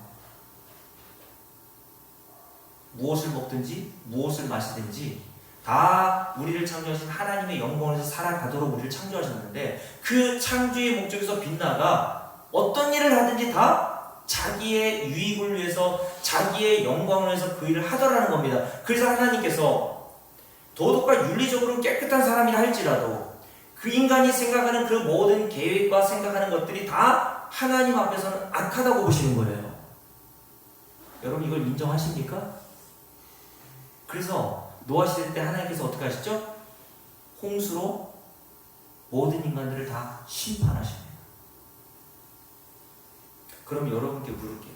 무엇을 먹든지 무엇을 마시든지 다 우리를 창조하신 하나님의 영광에서 살아가도록 우리를 창조하셨는데 그 창조의 목적에서 빗나가 어떤 일을 하든지 다 자기의 유익을 위해서 자기의 영광을 위해서 그 일을 하더라는 겁니다. 그래서 하나님께서 도덕과 윤리적으로는 깨끗한 사람이라 할지라도 그 인간이 생각하는 그 모든 계획과 생각하는 것들이 다 하나님 앞에서는 악하다고 보시는 거예요. 여러분 이걸 인정하십니까? 그래서 노아 시대 때 하나님께서 어떻게 하시죠? 홍수로 모든 인간들을 다 심판하십니다. 그럼 여러분께 물을게요.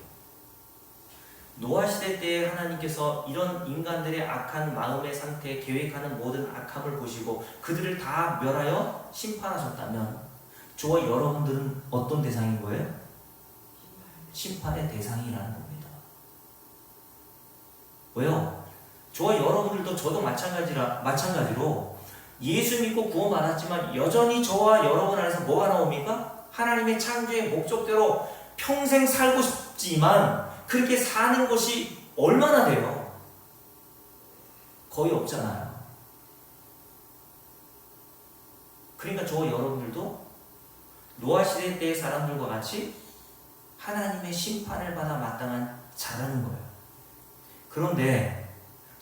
노아 시대 때 하나님께서 이런 인간들의 악한 마음의 상태, 계획하는 모든 악함을 보시고 그들을 다 멸하여 심판하셨다면 저와 여러분들은 어떤 대상인 거예요? 심판의 대상이라는 겁니다. 왜요? 저와 여러분들도 저도 마찬가지로 예수 믿고 구원받았지만 여전히 저와 여러분 안에서 뭐가 나옵니까? 하나님의 창조의 목적대로 평생 살고 싶지만 그렇게 사는 것이 얼마나 돼요? 거의 없잖아요. 그러니까 저와 여러분들도 노아 시대 때의 사람들과 같이 하나님의 심판을 받아 마땅한 자라는 거예요. 그런데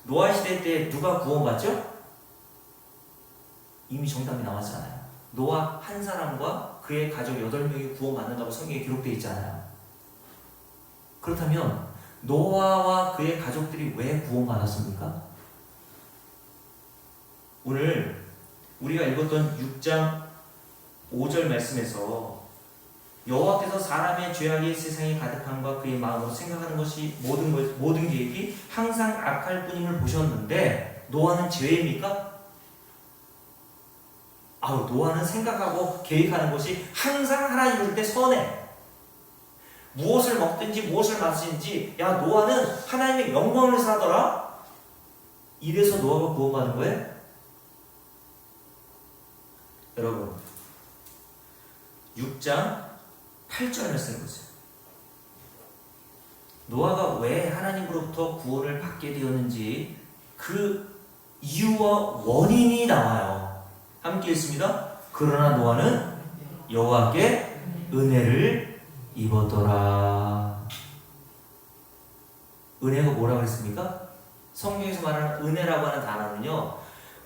노아 시대 때 누가 구원받죠? 이미 정답이 나왔잖아요. 노아 한 사람과 그의 가족 8명이 구원받는다고 성경에 기록되어 있잖아요. 그렇다면 노아와 그의 가족들이 왜 구원받았습니까? 오늘 우리가 읽었던 6장 5절 말씀에서 여호와께서 사람의 죄악이 세상에 가득함과 그의 마음으로 생각하는 것이 모든 계획이 항상 악할 뿐임을 보셨는데 노아는 죄입니까? 노아는 생각하고 계획하는 것이 항상 하나님을 볼 때 선해. 무엇을 먹든지 무엇을 마시든지 노아는 하나님의 영광을 위해서 하더라. 이래서 노아가 구원받은 거예요? 여러분 6장 8절 말씀을 보세요. 노아가 왜 하나님으로부터 구원을 받게 되었는지 그 이유와 원인이 나와요. 함께 읽습니다. 그러나 노아는 여호와께 은혜를 입었더라. 은혜가 뭐라고 했습니까? 성경에서 말하는 은혜라고 하는 단어는요,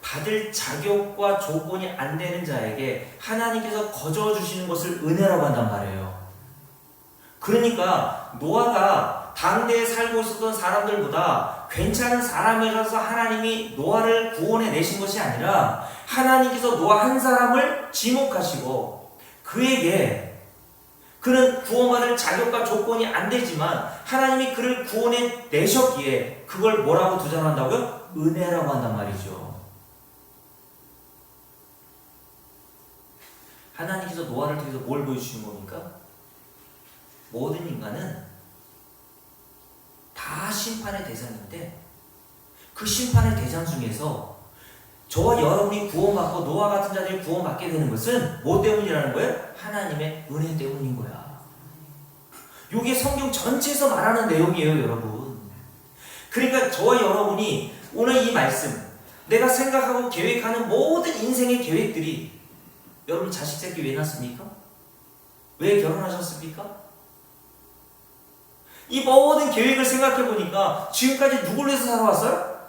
받을 자격과 조건이 안 되는 자에게 하나님께서 거저 주시는 것을 은혜라고 한단 말이에요. 그러니까 노아가 당대에 살고 있었던 사람들보다 괜찮은 사람이라서 하나님이 노아를 구원해 내신 것이 아니라 하나님께서 노아 한 사람을 지목하시고 그에게 그는 구원받을 자격과 조건이 안 되지만 하나님이 그를 구원해 내셨기에 그걸 뭐라고 두장한다고요? 은혜라고 한단 말이죠. 하나님께서 노아를 통해서 뭘 보여주시는 겁니까? 모든 인간은 다 심판의 대상인데 그 심판의 대상 중에서 저와 여러분이 구원받고 노아 같은 자들이 구원받게 되는 것은 뭐 때문이라는 거예요? 하나님의 은혜 때문인 거야. 이게 성경 전체에서 말하는 내용이에요, 여러분. 그러니까 저와 여러분이 오늘 이 말씀, 내가 생각하고 계획하는 모든 인생의 계획들이 여러분 자식 새끼 왜 낳습니까? 왜 결혼하셨습니까? 이 모든 계획을 생각해 보니까 지금까지 누굴 위해서 살아왔어요?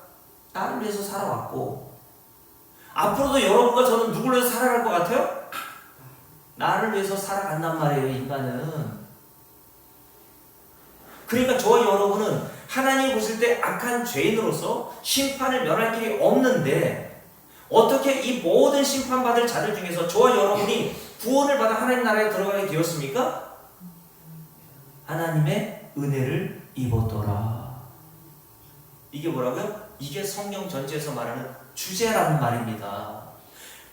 나를 위해서 살아왔고 앞으로도 여러분과 저는 누굴 위해서 살아갈 것 같아요? 나를 위해서 살아간단 말이에요, 인간은. 그러니까 저와 여러분은 하나님이 보실 때 악한 죄인으로서 심판을 면할 길이 없는데 어떻게 이 모든 심판받을 자들 중에서 저와 여러분이 구원을 받아 하나님 나라에 들어가게 되었습니까? 하나님의 은혜를 입었더라. 이게 뭐라고요? 이게 성경 전체에서 말하는 주제라는 말입니다.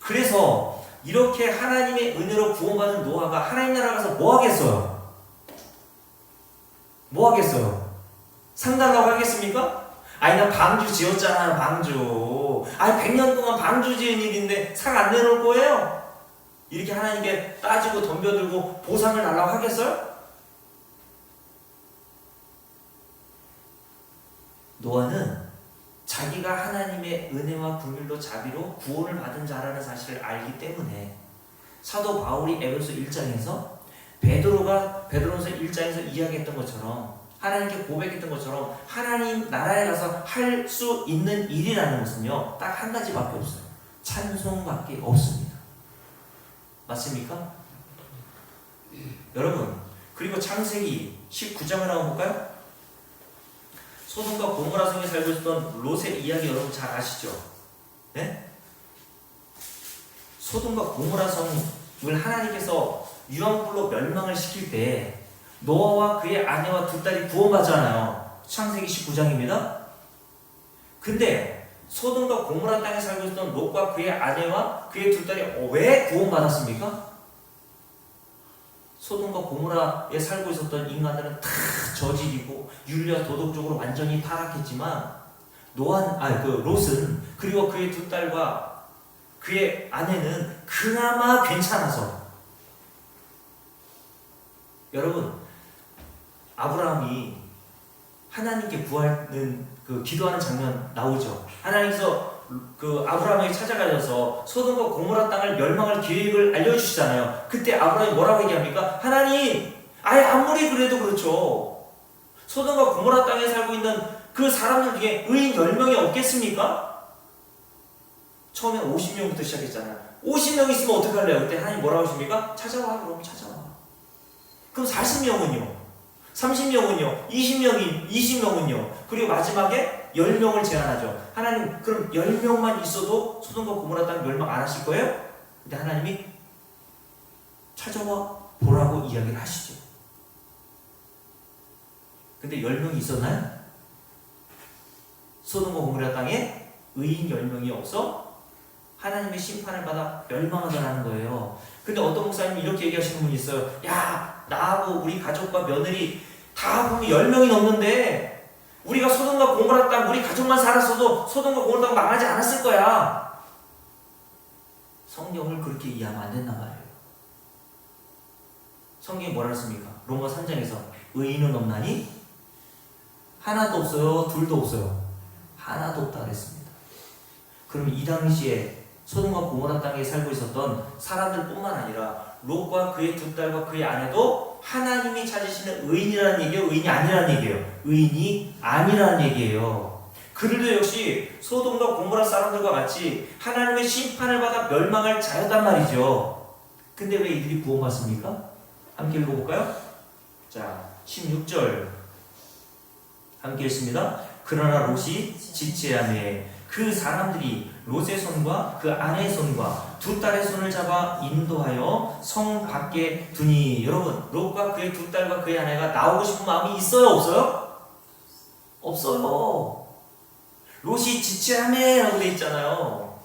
그래서 이렇게 하나님의 은혜로 구원받은 노아가 하나님 나라 가서 뭐 하겠어요? 뭐 하겠어요? 상 달라고 하겠습니까? 아니 나 방주 지었잖아요, 방주. 아니 100년 동안 방주 지은 일인데 상 안 내놓을 거예요? 이렇게 하나님께 따지고 덤벼들고 보상을 달라고 하겠어요? 노아는 자기가 하나님의 은혜와 긍휼로 자비로 구원을 받은 자라는 사실을 알기 때문에 사도 바울이 에베소 1장에서 베드로서 1장에서 이야기했던 것처럼 하나님께 고백했던 것처럼 하나님 나라에 가서 할 수 있는 일이라는 것은요 딱 한 가지밖에 없어요. 찬송밖에 없습니다. 맞습니까? 여러분, 그리고 창세기 19장을 한번 볼까요? 소돔과 고모라 성에 살고 있었던 롯의 이야기 여러분 잘 아시죠? 네? 소돔과 고모라 성을 하나님께서 유황불로 멸망을 시킬 때 노아와 그의 아내와 두 딸이 구원받잖아요. 창세기 19장입니다. 근데 소돔과 고모라 땅에 살고 있었던 롯과 그의 아내와 그의 두 딸이 왜 구원받았습니까? 소돔과 고모라에 살고 있었던 인간들은 다 저질이고 윤리와 도덕적으로 완전히 타락했지만 롯은 그리고 그의 두 딸과 그의 아내는 그나마 괜찮아서 여러분 아브라함이 하나님께 구하는 기도하는 장면 나오죠. 하나님께서 아브라함에게 찾아가셔서 소돔과 고모라 땅을 멸망할 계획을 알려주시잖아요. 그때 아브라함이 뭐라고 얘기합니까? 하나님, 아예 아무리 그래도 그렇죠. 소돔과 고모라 땅에 살고 있는 그 사람들 중에 의인 10명이 없겠습니까? 처음에 50명부터 시작했잖아요. 50명 있으면 어떡할래요? 그때 하나님 뭐라고 하십니까? 찾아와, 그럼 찾아와. 그럼 40명은요? 30명은요? 20명은요? 그리고 마지막에 10명을 제안하죠. 하나님, 그럼 10명만 있어도 소돔과 고모라 땅 멸망 안 하실 거예요? 근데 하나님이 찾아와 보라고 이야기를 하시죠. 근데 10명이 있었나요? 소돔과 고모라 땅에 의인 10명이 없어 하나님의 심판을 받아 멸망하더라는 거예요. 근데 어떤 목사님이 이렇게 얘기하시는 분이 있어요. 야, 나하고 우리 가족과 며느리 다 보면 10명이 넘는데 우리가 소돔과 고모라 땅 우리 가족만 살았어도 소돔과 고모라 땅 망하지 않았을 거야. 성경을 그렇게 이해하면 안 된단 말이에요. 성경이 뭐라 했습니까? 로마 3장에서 의인은 없나니 하나도 없어요? 둘도 없어요? 하나도 없다 그랬습니다. 그럼 이 당시에 소돔과 고모라 땅에 살고 있었던 사람들뿐만 아니라 롯과 그의 두 딸과 그의 아내도 하나님이 찾으시는 의인이라는 얘기예요? 의인이 아니라는 얘기예요? 의인이 아니라는 얘기예요. 그들도 역시 소돔과 고모라 사람들과 같이 하나님의 심판을 받아 멸망할 자였단 말이죠. 근데 왜 이들이 구원받습니까? 함께 읽어볼까요? 자, 16절 함께 읽습니다. 그러나 롯이 지체하매 그 사람들이 롯의 손과 그 아내의 손과 두 딸의 손을 잡아 인도하여 성 밖에 두니. 여러분, 롯과 그의 두 딸과 그의 아내가 나오고 싶은 마음이 있어요? 없어요? 없어요. 롯이 지체하매 라고 되어 있잖아요.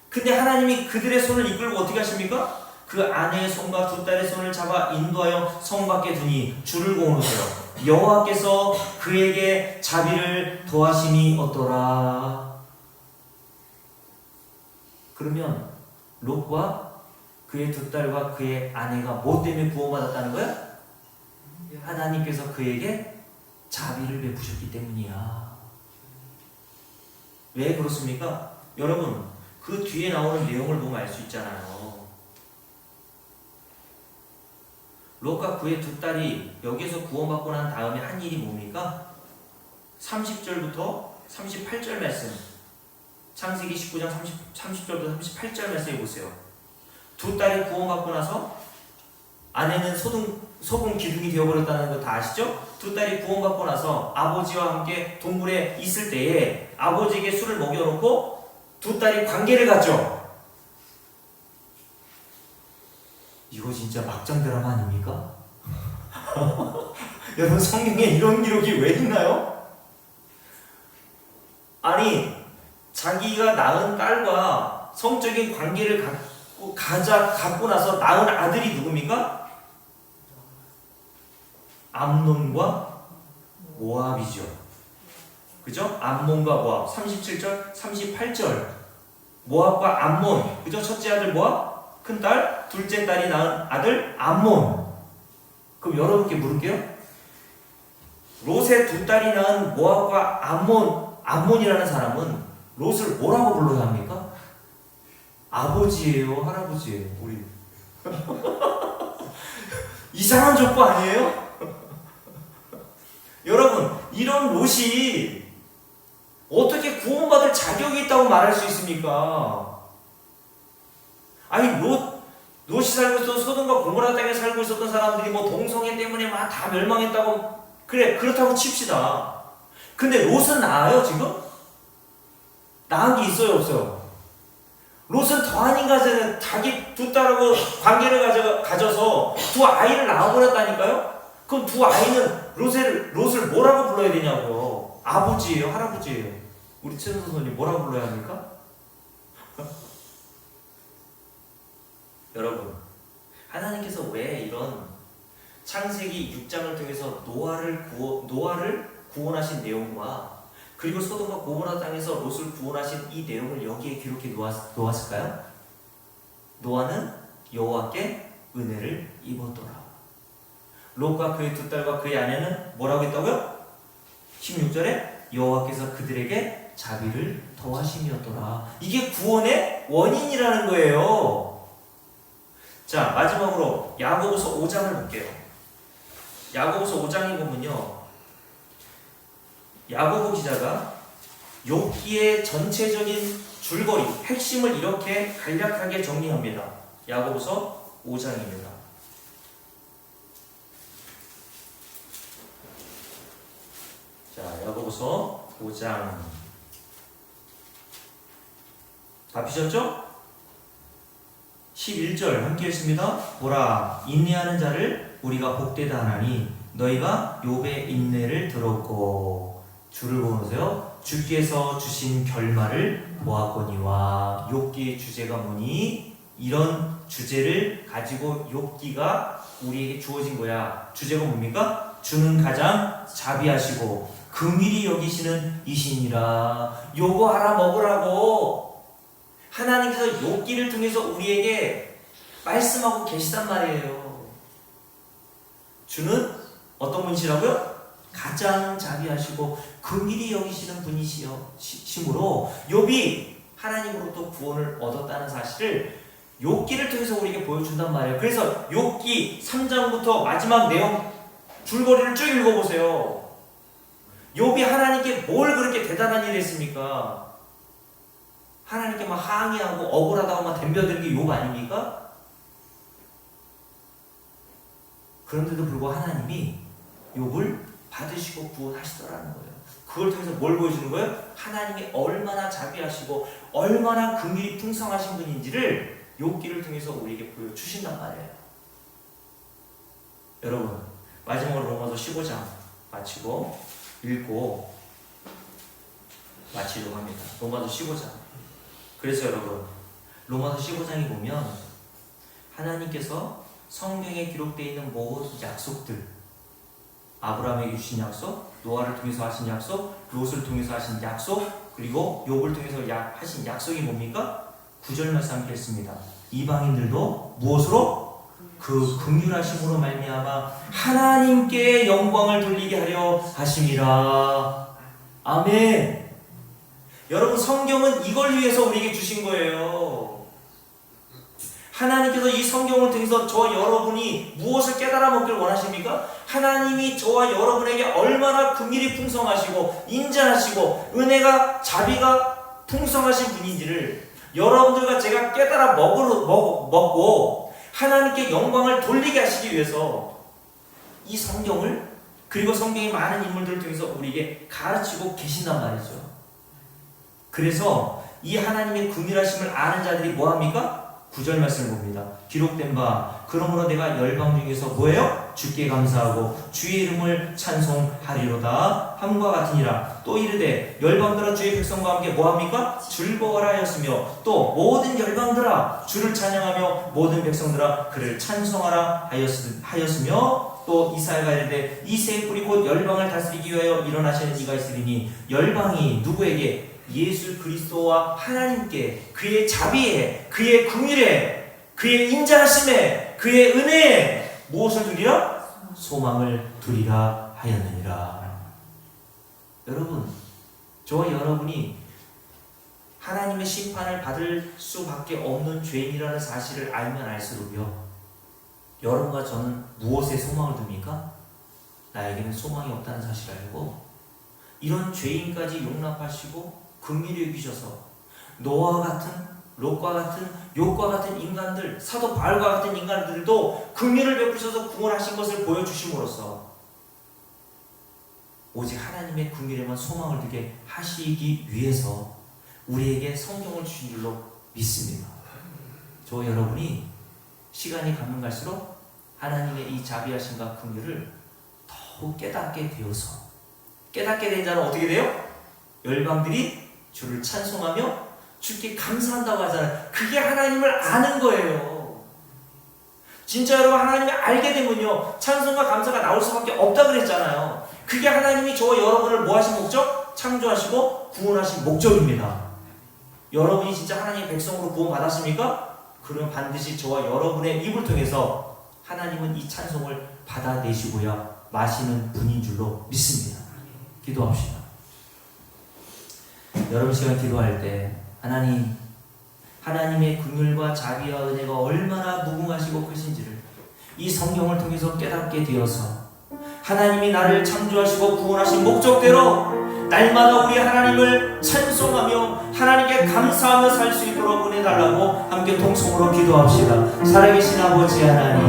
근데 하나님이 그들의 손을 이끌고 어떻게 하십니까? 그 아내의 손과 두 딸의 손을 잡아 인도하여 성 밖에 두니. 줄을 고으세요. 여호와께서 그에게 자비를 더하심이 어떠라. 그러면 롯과 그의 두 딸과 그의 아내가 뭐 때문에 구원받았다는 거야? 하나님께서 그에게 자비를 베푸셨기 때문이야. 왜 그렇습니까? 여러분, 그 뒤에 나오는 내용을 보면 알 수 있잖아요. 롯과 그의 두 딸이 여기서 구원받고 난 다음에 한 일이 뭡니까? 30절부터 38절 말씀, 창세기 19장 30절부터 38절 말씀해 보세요. 두 딸이 구원받고 나서 아내는 소금 기둥이 되어버렸다는 거 다 아시죠? 두 딸이 구원받고 나서 아버지와 함께 동굴에 있을 때에 아버지에게 술을 먹여놓고 두 딸이 관계를 갖죠. 이거 진짜 막장 드라마 아닙니까? 여러분, 성경에 이런 기록이 왜 있나요? 아니, 자기가 낳은 딸과 성적인 관계를 갖고 나서 낳은 아들이 누굽니까? 암논과 모압이죠. 그죠? 암몬과 모압. 37절, 38절. 모압과 암몬. 그죠? 첫째 아들 모압, 큰 딸, 둘째 딸이 낳은 아들 암몬. 그럼 여러분께 물을게요. 롯의 두 딸이 낳은 모압과 암몬이라는 사람은 롯을 뭐라고 불러야 합니까? 아버지예요, 할아버지예요? 우리 이상한 족보 아니에요? 여러분, 이런 롯이 어떻게 구원받을 자격이 있다고 말할 수 있습니까? 아니, 롯이 살고 있었던 소돔과 고모라 땅에 살고 있었던 사람들이 뭐 동성애 때문에 막 다 멸망했다고, 그래, 그렇다고 칩시다. 근데 롯은 나아요, 지금? 나은 게 있어요, 없어요? 롯은 더 아닌가, 자기 두 딸하고 관계를 가져서 두 아이를 낳아버렸다니까요? 그럼 두 아이는 롯을 뭐라고 불러야 되냐고요? 아버지예요, 할아버지예요? 우리 최선선생님 뭐라고 불러야 합니까? 여러분, 하나님께서 왜 이런 창세기 6장을 통해서 노아를 구원하신 내용과 그리고 소돔과 고모라 땅에서 롯을 구원하신 이 내용을 여기에 기록해 놓았을까요? 노아는 여호와께 은혜를 입었더라. 롯과 그의 두 딸과 그의 아내는 뭐라고 했다고요? 16절에 여호와께서 그들에게 자비를 더하심이었더라. 이게 구원의 원인이라는 거예요. 자, 마지막으로 야고보서 5장을 볼게요. 야고보서 5장에 보면요, 야고보 기자가 욥기의 전체적인 줄거리, 핵심을 이렇게 간략하게 정리합니다. 야고보서 5장입니다. 자, 야고보서 5장 다 피셨죠? 11절 함께 읽습니다. 보라, 인내하는 자를 우리가 복되다 하나니 너희가 욥의 인내를 들었고, 줄을 보세요. 주께서 주신 결말을 보았거니와. 욥기의 주제가 뭐니? 이런 주제를 가지고 욥기가 우리에게 주어진 거야. 주제가 뭡니까? 주는 가장 자비하시고 긍휼히 여기시는 이시니라. 요거 알아 먹으라고 하나님께서 욥기를 통해서 우리에게 말씀하고 계시단 말이에요. 주는 어떤 분이시라고요? 가장 자비하시고 긍휼히 여기시는 분이시므로 욥이 하나님으로부터 구원을 얻었다는 사실을 욥기를 통해서 우리에게 보여준단 말이에요. 그래서 욥기 3장부터 마지막 내용 줄거리를 쭉 읽어보세요. 욥이 하나님께 뭘 그렇게 대단한 일을 했습니까? 하나님께 막 항의하고 억울하다고 막 덤벼드는 게 욥 아닙니까? 그런데도 불구하고 하나님이 욥을 받으시고 구원하시더라는 거예요. 그걸 통해서 뭘 보여주는 거예요? 하나님이 얼마나 자비하시고 얼마나 긍휼이 풍성하신 분인지를 욥기를 통해서 우리에게 보여주신단 말이에요. 여러분, 마지막으로 로마서 15장 마치고 읽고 마치려고 합니다. 로마서 15장. 그래서 여러분, 로마서 15장에 보면 하나님께서 성경에 기록되어 있는 모든 약속들, 아브라함에게 주신 약속, 노아를 통해서 하신 약속, 롯을 통해서 하신 약속, 그리고 욥을 통해서 하신 약속이 뭡니까? 9절 말씀 함께 했습니다. 이방인들도 무엇으로? 그 긍휼하심으로 말미암아 하나님께 영광을 돌리게 하려 하심이라. 아멘. 여러분, 성경은 이걸 위해서 우리에게 주신 거예요. 하나님께서 이 성경을 통해서 저와 여러분이 무엇을 깨달아 먹길 원하십니까? 하나님이 저와 여러분에게 얼마나 긍휼이 풍성하시고 인자하시고 은혜가 자비가 풍성하신 분인지를 여러분들과 제가 깨달아 먹고 하나님께 영광을 돌리게 하시기 위해서 이 성경을, 그리고 성경의 많은 인물들을 통해서 우리에게 가르치고 계신단 말이죠. 그래서 이 하나님의 긍휼하심을 아는 자들이 뭐합니까? 9절 말씀을 봅니다. 기록된 바 그러므로 내가 열방 중에서 뭐예요? 주께 감사하고 주의 이름을 찬송하리로다 함과 같으니라. 또 이르되 열방들아 주의 백성과 함께 뭐합니까? 즐거워라 하였으며 또 모든 열방들아 주를 찬양하며 모든 백성들아 그를 찬송하라 하였으며 또 이사야가 이르되 이새의 뿔이 곧 열방을 다스리기 위하여 일어나시는 이가 있으리니 열방이 누구에게? 예수 그리스도와 하나님께 그의 자비에, 그의 긍휼에, 그의 인자하심에, 그의 은혜에 무엇을 두리라? 소망을 두리라 하였느니라. 여러분, 저와 여러분이 하나님의 심판을 받을 수밖에 없는 죄인이라는 사실을 알면 알수록요, 여러분과 저는 무엇에 소망을 둡니까? 나에게는 소망이 없다는 사실을 알고 이런 죄인까지 용납하시고 긍휼히 여기셔서 노아와 같은, 롯과 같은, 욥과 같은 인간들, 사도 바울과 같은 인간들도 긍휼을 베푸셔서 구원하신 것을 보여주심으로써 오직 하나님의 긍휼에만 소망을 두게 하시기 위해서 우리에게 성경을 주신 줄로 믿습니다. 저 여러분이 시간이 가면 갈수록 하나님의 이 자비하심과 긍휼을 더욱 깨닫게 된 자는 어떻게 돼요? 열방들이 주를 찬송하며 주께 감사한다고 하잖아요. 그게 하나님을 아는 거예요. 진짜 여러분, 하나님을 알게 되면요, 찬송과 감사가 나올 수밖에 없다 그랬잖아요. 그게 하나님이 저와 여러분을 뭐 하신 목적? 창조하시고 구원하신 목적입니다. 여러분이 진짜 하나님의 백성으로 구원 받았습니까? 그러면 반드시 저와 여러분의 입을 통해서 하나님은 이 찬송을 받아내시고야 마시는 분인 줄로 믿습니다. 기도합시다. 여러분, 시간 기도할 때 하나님의 긍휼과 자비와 은혜가 얼마나 무궁하시고 크신지를 이 성경을 통해서 깨닫게 되어서 하나님이 나를 창조하시고 구원하신 목적대로 날마다 우리 하나님을 찬송하며 하나님께 감사하며 살 수 있도록 은혜 달라고 함께 통성으로 기도합시다. 살아계신 아버지 하나님,